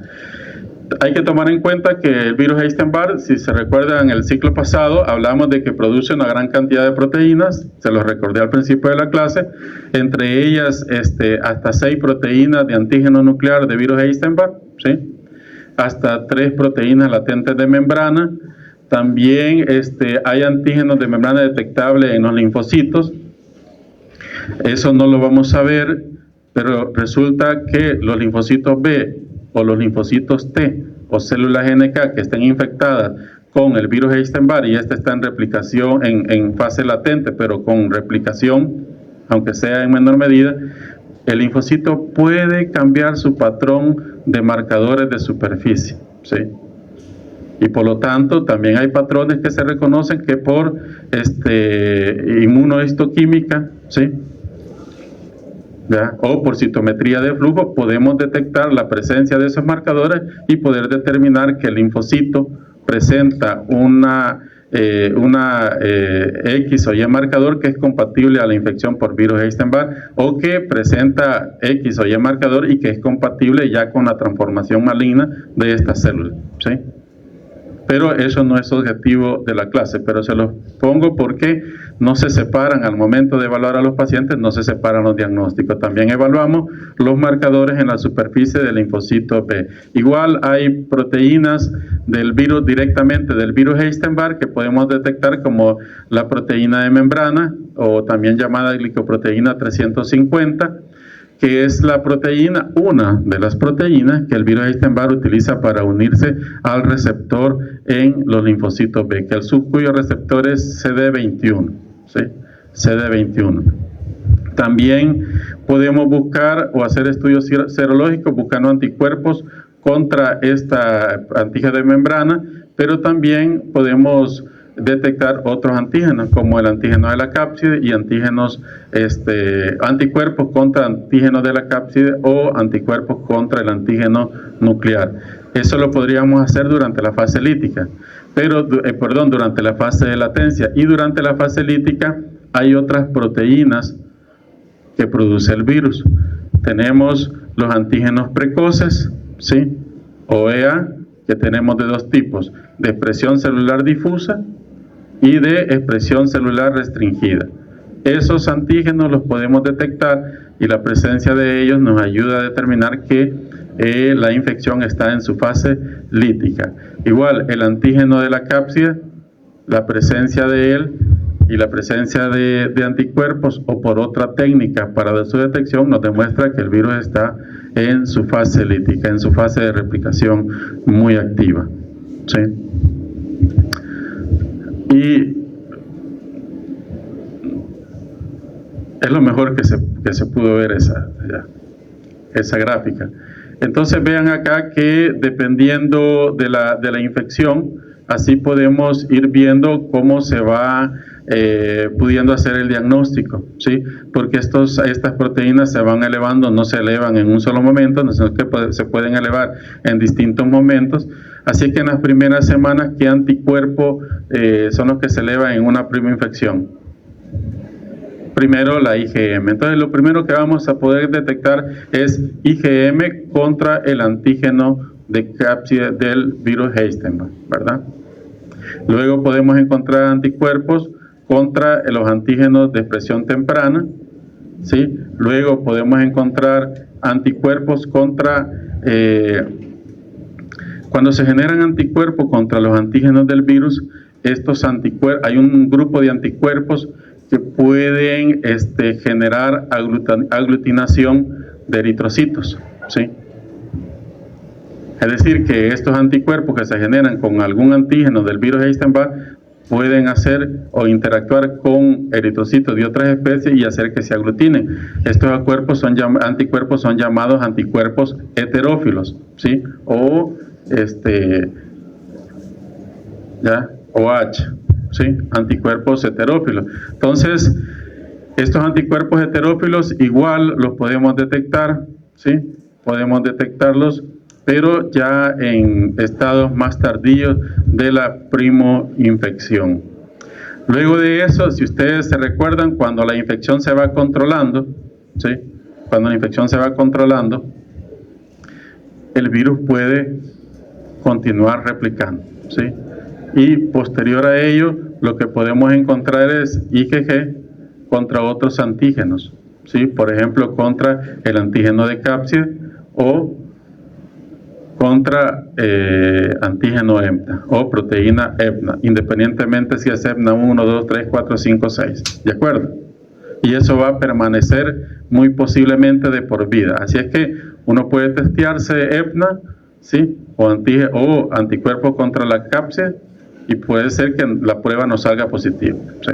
Hay que tomar en cuenta que el virus Epstein-Barr, si se recuerdan, en el ciclo pasado hablamos de que produce una gran cantidad de proteínas, se los recordé al principio de la clase, entre ellas hasta 6 proteínas de antígeno nuclear de virus Epstein-Barr, ¿sí?, hasta 3 proteínas latentes de membrana. También hay antígenos de membrana detectable en los linfocitos. Eso no lo vamos a ver, pero resulta que los linfocitos B o los linfocitos T o células NK que estén infectadas con el virus Epstein-Barr y está en replicación en fase latente, pero con replicación, aunque sea en menor medida, el linfocito puede cambiar su patrón de marcadores de superficie, ¿sí? Y por lo tanto también hay patrones que se reconocen que por inmunohistoquímica, ¿sí?, ¿ya?, o por citometría de flujo podemos detectar la presencia de esos marcadores y poder determinar que el linfocito presenta una una X o Y marcador que es compatible a la infección por virus Epstein-Barr, o que presenta X o Y marcador y que es compatible ya con la transformación maligna de esta célula, ¿sí? Pero eso no es objetivo de la clase, pero se los pongo porque no se separan al momento de evaluar a los pacientes, no se separan los diagnósticos. También evaluamos los marcadores en la superficie del linfocito B. Igual hay proteínas del virus, directamente del virus Epstein-Barr, que podemos detectar como la proteína de membrana, o también llamada glicoproteína 350, que es la proteína, una de las proteínas que el virus Epstein-Barr utiliza para unirse al receptor en los linfocitos B, cuyo receptor es CD21, ¿sí? CD21. También podemos buscar o hacer estudios serológicos buscando anticuerpos contra esta antígeno de membrana, pero también podemos detectar otros antígenos como el antígeno de la cápside y antígenos, anticuerpos contra antígenos de la cápside o anticuerpos contra el antígeno nuclear. Eso lo podríamos hacer durante la fase lítica, pero, durante la fase de latencia, y durante la fase lítica hay otras proteínas que produce el virus. Tenemos los antígenos precoces, ¿sí? OEA, que tenemos de dos tipos, de expresión celular difusa y de expresión celular restringida. Esos antígenos los podemos detectar y la presencia de ellos nos ayuda a determinar que la infección está en su fase lítica. Igual, el antígeno de la cápside, la presencia de él y la presencia de anticuerpos o por otra técnica para su detección nos demuestra que el virus está en su fase lítica, en su fase de replicación muy activa, ¿sí? Y es lo mejor que se pudo ver esa gráfica. Entonces vean acá que dependiendo de la infección, así podemos ir viendo cómo se va pudiendo hacer el diagnóstico, ¿sí? Porque estas proteínas se van elevando, no se elevan en un solo momento, sino que se pueden elevar en distintos momentos. Así que en las primeras semanas, ¿qué anticuerpos son los que se elevan en una primera infección? Primero la IgM. Entonces lo primero que vamos a poder detectar es IgM contra el antígeno de cápside del virus Epstein-Barr, ¿verdad? Luego podemos encontrar anticuerpos contra los antígenos de expresión temprana, ¿sí? Luego podemos encontrar anticuerpos contra... cuando se generan anticuerpos contra los antígenos del virus, hay un grupo de anticuerpos que pueden generar aglutinación de eritrocitos, ¿sí? Es decir, que estos anticuerpos que se generan con algún antígeno del virus Epstein-Barr pueden hacer o interactuar con eritrocitos de otras especies y hacer que se aglutinen. Estos anticuerpos son llamados anticuerpos heterófilos, ¿sí? O OH, ¿sí? Anticuerpos heterófilos. Entonces, estos anticuerpos heterófilos igual los podemos detectar, ¿sí? Podemos detectarlos, pero ya en estados más tardíos de la primoinfección. Luego de eso, si ustedes se recuerdan, cuando la infección se va controlando, ¿sí? Cuando la infección se va controlando, el virus puede continuar replicando, ¿sí? Y posterior a ello, lo que podemos encontrar es IgG contra otros antígenos, ¿sí? Por ejemplo, contra el antígeno de cápside o contra antígeno EMNA o proteína EMNA, independientemente si es EMNA 1, 2, 3, 4, 5, 6, ¿de acuerdo? Y eso va a permanecer muy posiblemente de por vida. Así es que uno puede testearse EMNA, ¿sí? O anticuerpos contra la cápside, y puede ser que la prueba no salga positiva, ¿sí?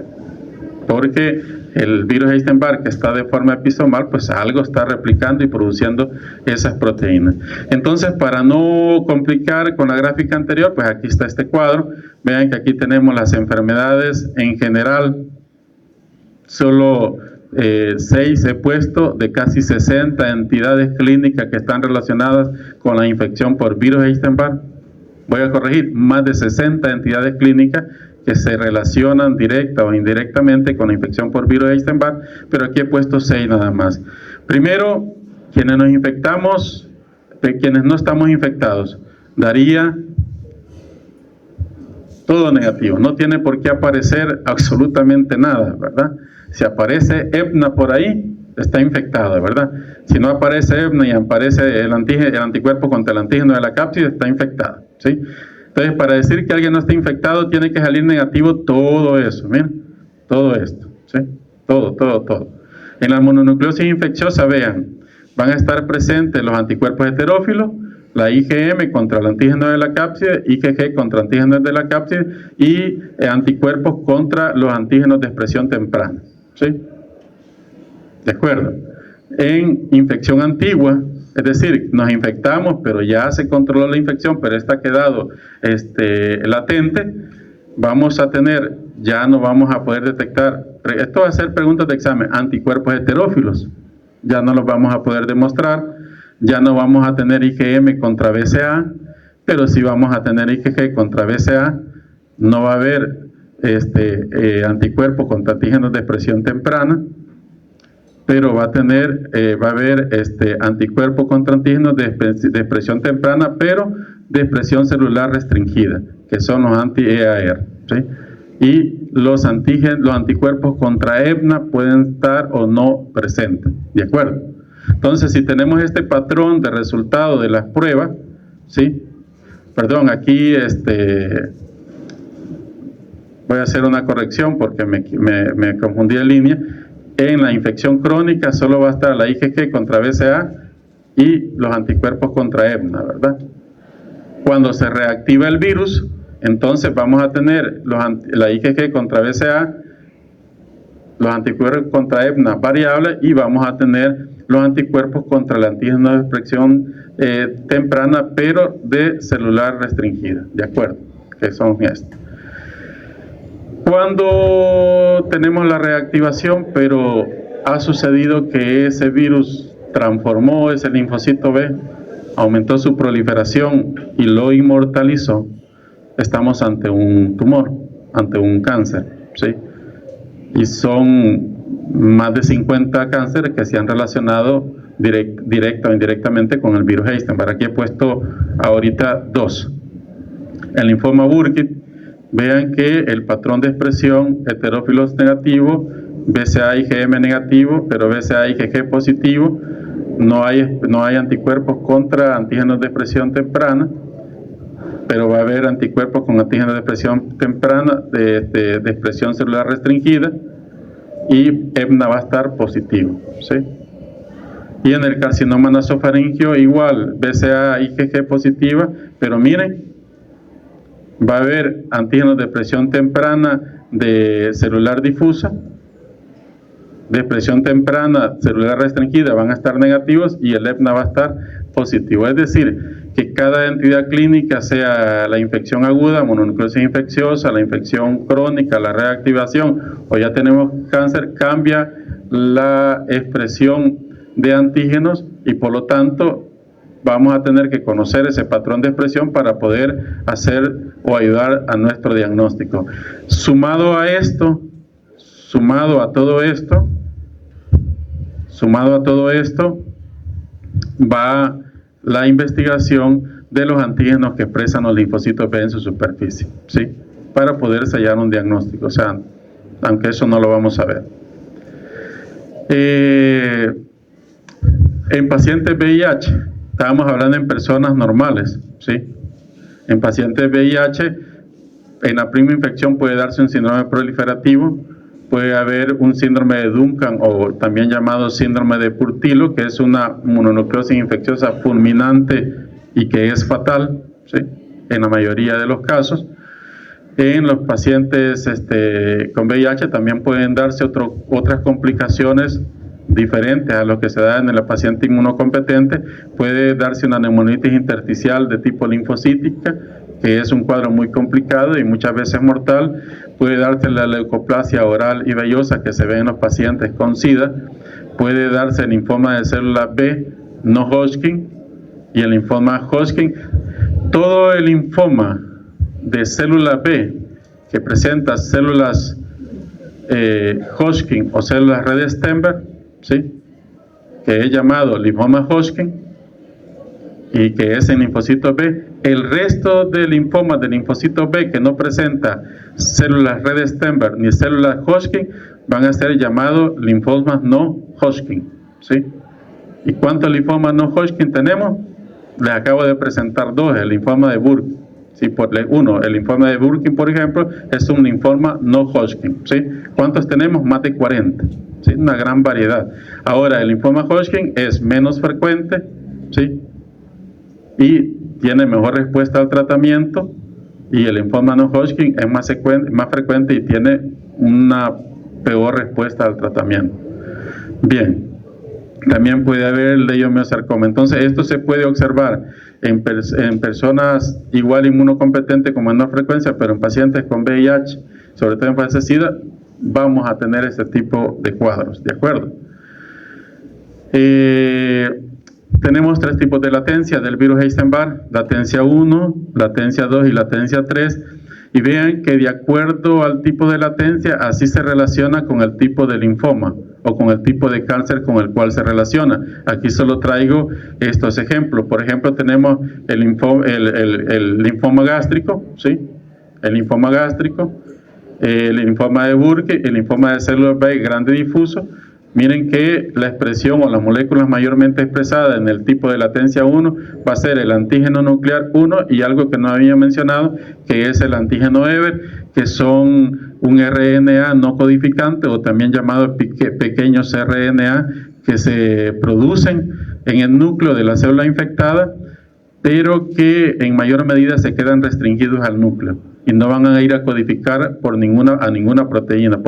Porque el virus Epstein-Barr, que está de forma episomal, pues algo está replicando y produciendo esas proteínas. Entonces, para no complicar con la gráfica anterior, pues aquí está este cuadro. Vean que aquí tenemos las enfermedades en general. Solo 6 he puesto de casi 60 entidades clínicas que están relacionadas con la infección por virus Epstein-Barr. Voy a corregir, más de 60 entidades clínicas que se relacionan directa o indirectamente con la infección por virus de Epstein-Barr, pero aquí he puesto 6 nada más. Primero, quienes nos infectamos, quienes no estamos infectados, daría todo negativo, no tiene por qué aparecer absolutamente nada, ¿verdad? Si aparece EPNA por ahí, está infectado, ¿verdad? Si no aparece EPNA y aparece el anticuerpo contra el antígeno de la cápside, está infectado, ¿sí? Entonces, para decir que alguien no está infectado, tiene que salir negativo todo eso, miren, todo esto, ¿sí? Todo. En la mononucleosis infecciosa, vean, van a estar presentes los anticuerpos heterófilos, la IgM contra el antígeno de la cápside, IgG contra antígenos de la cápside y anticuerpos contra los antígenos de expresión temprana, ¿sí? ¿De acuerdo? En infección antigua, es decir, nos infectamos, pero ya se controló la infección, pero esta ha quedado latente, vamos a tener, ya no vamos a poder detectar, esto va a ser preguntas de examen, anticuerpos heterófilos, ya no los vamos a poder demostrar, ya no vamos a tener IgM contra BCA, pero sí vamos a tener IgG contra BCA, no va a haber anticuerpos contra antígenos de expresión temprana, pero va a haber anticuerpos contra antígenos de expresión temprana, pero de expresión celular restringida, que son los anti-EAR, ¿sí? Y los anticuerpos contra EPNA pueden estar o no presentes, ¿de acuerdo? Entonces, si tenemos este patrón de resultado de las pruebas, ¿sí? Perdón, aquí voy a hacer una corrección porque me confundí en línea. En la infección crónica solo va a estar la IgG contra BCA y los anticuerpos contra EPNA, ¿verdad? Cuando se reactiva el virus, entonces vamos a tener la IgG contra BCA, los anticuerpos contra EPNA variables y vamos a tener los anticuerpos contra el antígeno de expresión temprana, pero de celular restringida, ¿de acuerdo? Que son estos. Cuando tenemos la reactivación, pero ha sucedido que ese virus transformó ese linfocito B, aumentó su proliferación y lo inmortalizó, estamos ante un tumor, ante un cáncer, ¿sí? Y son más de 50 cánceres que se han relacionado directa o indirectamente con el virus Epstein-Barr. Aquí he puesto ahorita 2. El linfoma Burkitt, vean que el patrón de expresión heterófilos negativo, BCA IgM negativo, pero BCA IgG positivo, no hay anticuerpos contra antígenos de expresión temprana, pero va a haber anticuerpos con antígenos de expresión temprana, de expresión celular restringida, y EPNA va a estar positivo, ¿sí? Y en el carcinoma nasofaringeo igual, BCA IgG positiva, pero miren, va a haber antígenos de expresión temprana de celular difusa, de expresión temprana celular restringida van a estar negativos y el EPNA va a estar positivo. Es decir, que cada entidad clínica, sea la infección aguda, mononucleosis infecciosa, la infección crónica, la reactivación o ya tenemos cáncer, cambia la expresión de antígenos y por lo tanto vamos a tener que conocer ese patrón de expresión para poder hacer o ayudar a nuestro diagnóstico. Sumado a todo esto, va la investigación de los antígenos que expresan los linfocitos B en su superficie, ¿sí? Para poder sellar un diagnóstico, o sea, aunque eso no lo vamos a ver. En pacientes VIH, estábamos hablando en personas normales, ¿sí? En pacientes VIH, en la primera infección puede darse un síndrome proliferativo, puede haber un síndrome de Duncan o también llamado síndrome de Purtilo, que es una mononucleosis infecciosa fulminante y que es fatal, ¿sí? En la mayoría de los casos. En los pacientes con VIH también pueden darse otras complicaciones diferentes a lo que se da en el paciente inmunocompetente. Puede darse una neumonitis intersticial de tipo linfocítica, que es un cuadro muy complicado y muchas veces mortal. Puede darse la leucoplasia oral y vellosa que se ve en los pacientes con SIDA. Puede darse el linfoma de célula B no Hodgkin y el linfoma Hodgkin. Todo el linfoma de célula B que presenta células Hodgkin o células Red-Stenberg, ¿sí?, que es llamado linfoma Hodgkin y que es en linfocitos B. El resto de linfomas de linfocitos B que no presenta células Red-Stenberg ni células Hodgkin van a ser llamados linfomas no Hodgkin, ¿sí? ¿Y cuántos linfomas no Hodgkin tenemos? Les acabo de presentar dos, el linfoma de Burkitt. ¿Sí? El linfoma de Burkitt, por ejemplo, es un linfoma no Hodgkin, ¿sí? ¿Cuántos tenemos? Más de 40, ¿sí? Una gran variedad. Ahora, el linfoma Hodgkin es menos frecuente, ¿sí?, y tiene mejor respuesta al tratamiento, y el linfoma no Hodgkin es más frecuente y tiene una peor respuesta al tratamiento. Bien. También puede haber leiomyosarcoma. Entonces, esto se puede observar en personas igual inmunocompetentes con menor frecuencia, pero en pacientes con VIH, sobre todo en fase SIDA, vamos a tener este tipo de cuadros, ¿de acuerdo? Tenemos tres tipos de latencia del virus Epstein-Barr: latencia 1, latencia 2 y latencia 3. Y vean que de acuerdo al tipo de latencia, así se relaciona con el tipo de linfoma o con el tipo de cáncer con el cual se relaciona. Aquí solo traigo estos ejemplos. Por ejemplo, tenemos el linfoma gástrico, ¿sí?, el linfoma gástrico, el linfoma de Burkitt, el linfoma de células B grande difuso. Miren que la expresión o las moléculas mayormente expresadas en el tipo de latencia 1 va a ser el antígeno nuclear 1 y algo que no había mencionado, que es el antígeno EBER, que son un RNA no codificante o también llamado pequeños RNA que se producen en el núcleo de la célula infectada, pero que en mayor medida se quedan restringidos al núcleo y no van a ir a codificar por ninguna proteína.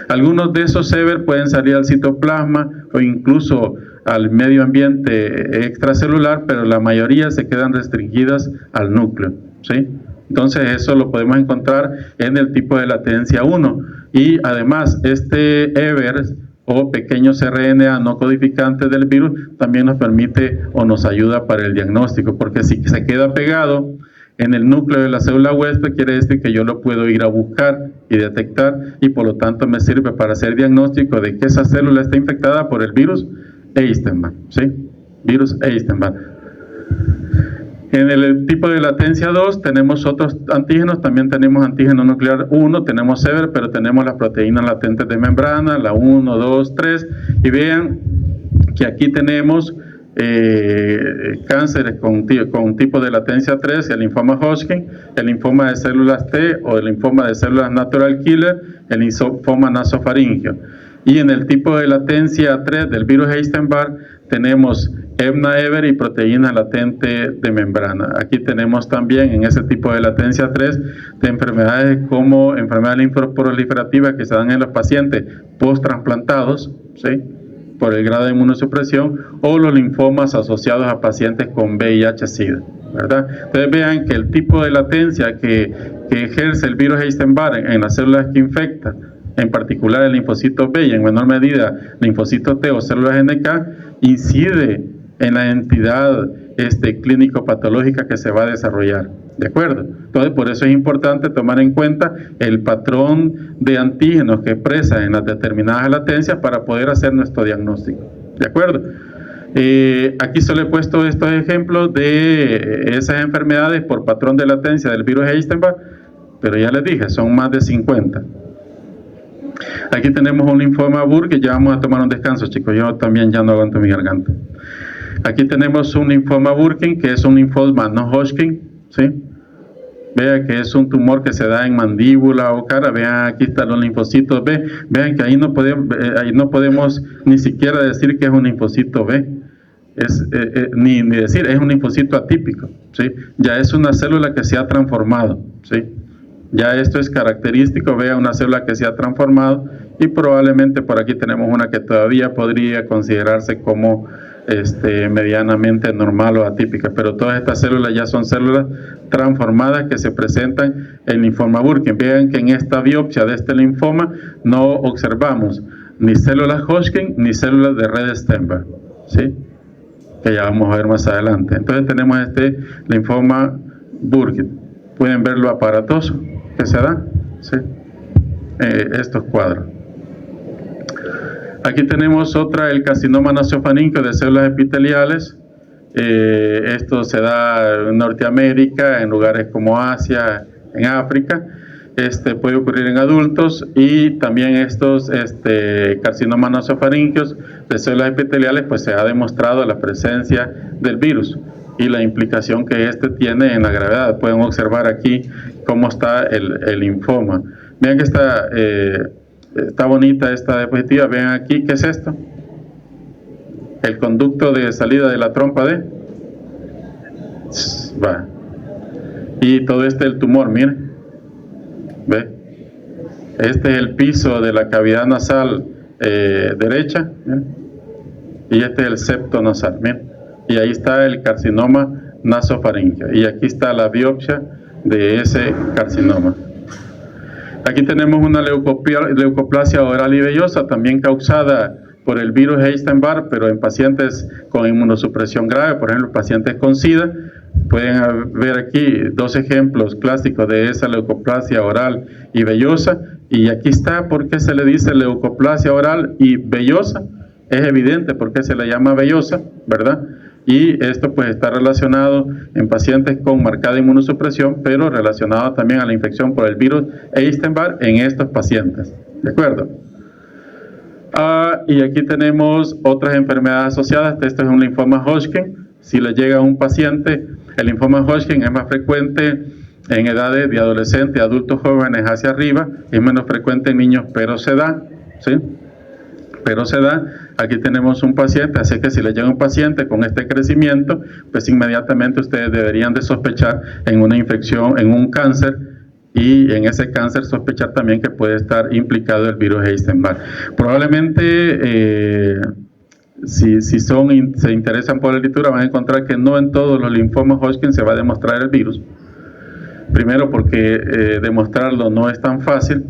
Algunos de esos EBER pueden salir al citoplasma o incluso al medio ambiente extracelular, pero la mayoría se quedan restringidas al núcleo, ¿sí? Entonces eso lo podemos encontrar en el tipo de latencia 1. Y además este EBER o pequeños RNA no codificantes del virus también nos permite o nos ayuda para el diagnóstico, porque si se queda pegado en el núcleo de la célula huésped, quiere decir que yo lo puedo ir a buscar y detectar, y por lo tanto me sirve para hacer diagnóstico de que esa célula está infectada por el virus Epstein-Barr, ¿sí? Virus Epstein-Barr. En el tipo de latencia 2 tenemos otros antígenos, también tenemos antígeno nuclear 1, tenemos EBER, pero tenemos las proteínas latentes de membrana, la 1, 2, 3, y vean que aquí tenemos cánceres con tipo de latencia 3, el linfoma Hodgkin, el linfoma de células T o el linfoma de células natural killer, el linfoma nasofaringeo. Y en el tipo de latencia 3 del virus Epstein-Barr tenemos EBNA-EBER y proteína latente de membrana. Aquí tenemos también en ese tipo de latencia 3 de enfermedades como enfermedades linfoproliferativas que se dan en los pacientes post-trasplantados, ¿sí?, por el grado de inmunosupresión, o los linfomas asociados a pacientes con VIH-Sida, ¿verdad? Entonces vean que el tipo de latencia que ejerce el virus Epstein-Barr en las células que infecta, en particular el linfocito B y en menor medida linfocito T o células NK, incide en la entidad clínico-patológica que se va a desarrollar, ¿de acuerdo? Entonces, por eso es importante tomar en cuenta el patrón de antígenos que expresa en las determinadas latencias para poder hacer nuestro diagnóstico, ¿de acuerdo? Aquí solo he puesto estos ejemplos de esas enfermedades por patrón de latencia del virus Epstein-Barr, pero ya les dije, son más de 50. Aquí tenemos un linfoma Burkitt, ya vamos a tomar un descanso, chicos, yo también ya no aguanto mi garganta. Aquí tenemos un linfoma Burkitt, que es un linfoma no Hodgkin, ¿sí? Vean que es un tumor que se da en mandíbula o cara. Vean, aquí están los linfocitos B. Vean que ahí no podemos ni siquiera decir que es un linfocito B. Ni decir, es un linfocito atípico, ¿sí? Ya es una célula que se ha transformado, ¿sí? Ya esto es característico. Vean, una célula que se ha transformado, y probablemente por aquí tenemos una que todavía podría considerarse como medianamente normal o atípica, pero todas estas células ya son células transformadas que se presentan en linfoma Burkitt. Vean que en esta biopsia de este linfoma no observamos ni células Hodgkin ni células de Red-Stenberg, ¿sí?, que ya vamos a ver más adelante. Entonces tenemos este linfoma Burkitt. Pueden verlo aparatoso, ¿ok? que se da, ¿sí? Estos cuadros. Aquí tenemos otra, el carcinoma nasofaríngeo de células epiteliales. Esto se da en Norteamérica, en lugares como Asia, en África. Puede ocurrir en adultos, y también estos carcinomas nasofaríngeos de células epiteliales, pues se ha demostrado la presencia del virus y la implicación que tiene en la gravedad. Pueden observar aquí cómo está el linfoma. Vean que está bonita esta diapositiva. Vean aquí, ¿qué es esto? El conducto de salida de la trompa va. Y todo el tumor, miren. ¿Ve? Este es el piso de la cavidad nasal derecha, ¿miren? Y este es el septo nasal, miren. Y ahí está el carcinoma nasofaríngeo. Y aquí está la biopsia de ese carcinoma. Aquí tenemos una leucoplasia oral y vellosa, también causada por el virus Epstein-Barr, pero en pacientes con inmunosupresión grave, por ejemplo, pacientes con SIDA. Pueden ver aquí dos ejemplos clásicos de esa leucoplasia oral y vellosa. Y aquí está por qué se le dice leucoplasia oral y vellosa. Es evidente por qué se le llama vellosa, ¿verdad? Y esto pues está relacionado en pacientes con marcada inmunosupresión, pero relacionado también a la infección por el virus Epstein-Barr en estos pacientes, ¿de acuerdo? Y aquí tenemos otras enfermedades asociadas. Esto es un linfoma Hodgkin. Si le llega a un paciente, el linfoma Hodgkin es más frecuente en edades de adolescentes, adultos jóvenes hacia arriba, es menos frecuente en niños, pero se da, ¿sí? Pero se da. Aquí tenemos un paciente, así que si le llega un paciente con este crecimiento, pues inmediatamente ustedes deberían de sospechar en una infección, en un cáncer, y en ese cáncer sospechar también que puede estar implicado el virus Epstein-Barr. Probablemente, si se interesan por la literatura, van a encontrar que no en todos los linfomas Hodgkin se va a demostrar el virus. Primero, porque demostrarlo no es tan fácil.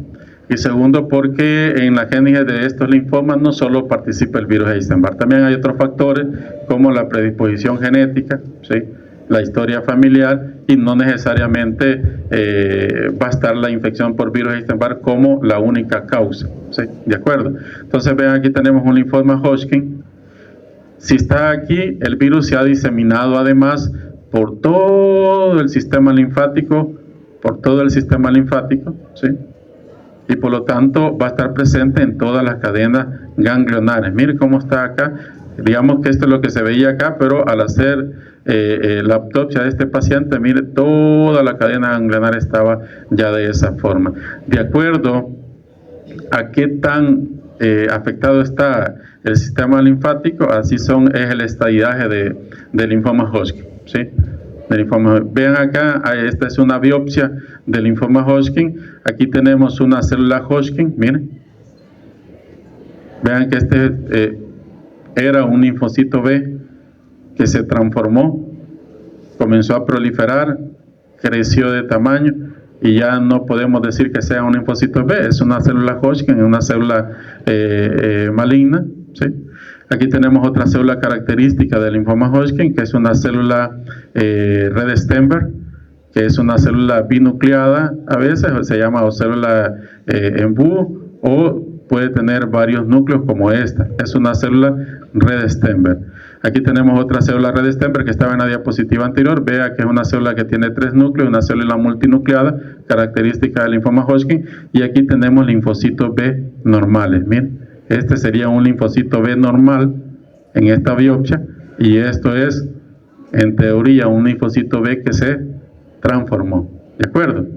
Y segundo, porque en la génesis de estos linfomas no solo participa el virus Epstein-Barr, también hay otros factores como la predisposición genética, ¿sí? La historia familiar, y no necesariamente va a estar la infección por virus Epstein-Barr como la única causa, ¿sí? ¿De acuerdo? Entonces vean, aquí tenemos un linfoma Hodgkin. Si está aquí, el virus se ha diseminado además por todo el sistema linfático, ¿sí? Y por lo tanto va a estar presente en todas las cadenas ganglionares. Mire cómo está acá. Digamos que esto es lo que se veía acá, pero al hacer la autopsia de este paciente, mire, toda la cadena ganglionar estaba ya de esa forma. De acuerdo a qué tan afectado está el sistema linfático, así es el estadiaje de linfoma Hodgkin, ¿sí? Vean acá, esta es una biopsia del linfoma Hodgkin. Aquí tenemos una célula Hodgkin, miren. Vean que era un linfocito B que se transformó, comenzó a proliferar, creció de tamaño, y ya no podemos decir que sea un linfocito B, es una célula Hodgkin, una célula maligna, ¿sí? Aquí tenemos otra célula característica del linfoma Hodgkin, que es una célula Red-Stenberg, que es una célula binucleada a veces, se llama o célula Embu, o puede tener varios núcleos como esta. Es una célula Red-Stenberg. Aquí tenemos otra célula Red-Stenberg que estaba en la diapositiva anterior. Vea que es una célula que tiene 3 núcleos, una célula multinucleada, característica del linfoma Hodgkin. Y aquí tenemos linfocitos B normales. Miren, este sería un linfocito B normal en esta biopsia, y esto es, en teoría, un linfocito B que se transformó. ¿De acuerdo?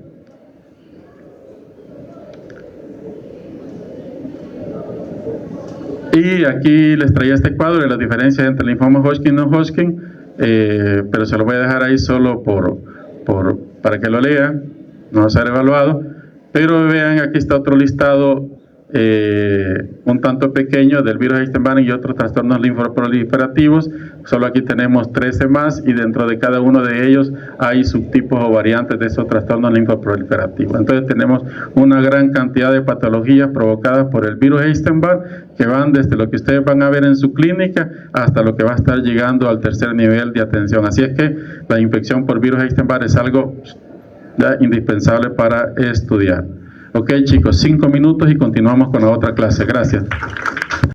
Y aquí les traía este cuadro de las diferencias entre linfoma Hodgkin y no Hodgkin, pero se lo voy a dejar ahí solo para que lo lean, no va a ser evaluado. Pero vean, aquí está otro listado un tanto pequeño del virus Epstein-Barr y otros trastornos linfoproliferativos. Solo aquí tenemos 13 más, y dentro de cada uno de ellos hay subtipos o variantes de esos trastornos linfoproliferativos. Entonces tenemos una gran cantidad de patologías provocadas por el virus Epstein-Barr, que van desde lo que ustedes van a ver en su clínica hasta lo que va a estar llegando al tercer nivel de atención. Así es que la infección por virus Epstein-Barr es algo ya, indispensable para estudiar. Ok, chicos, 5 minutos y continuamos con la otra clase. Gracias.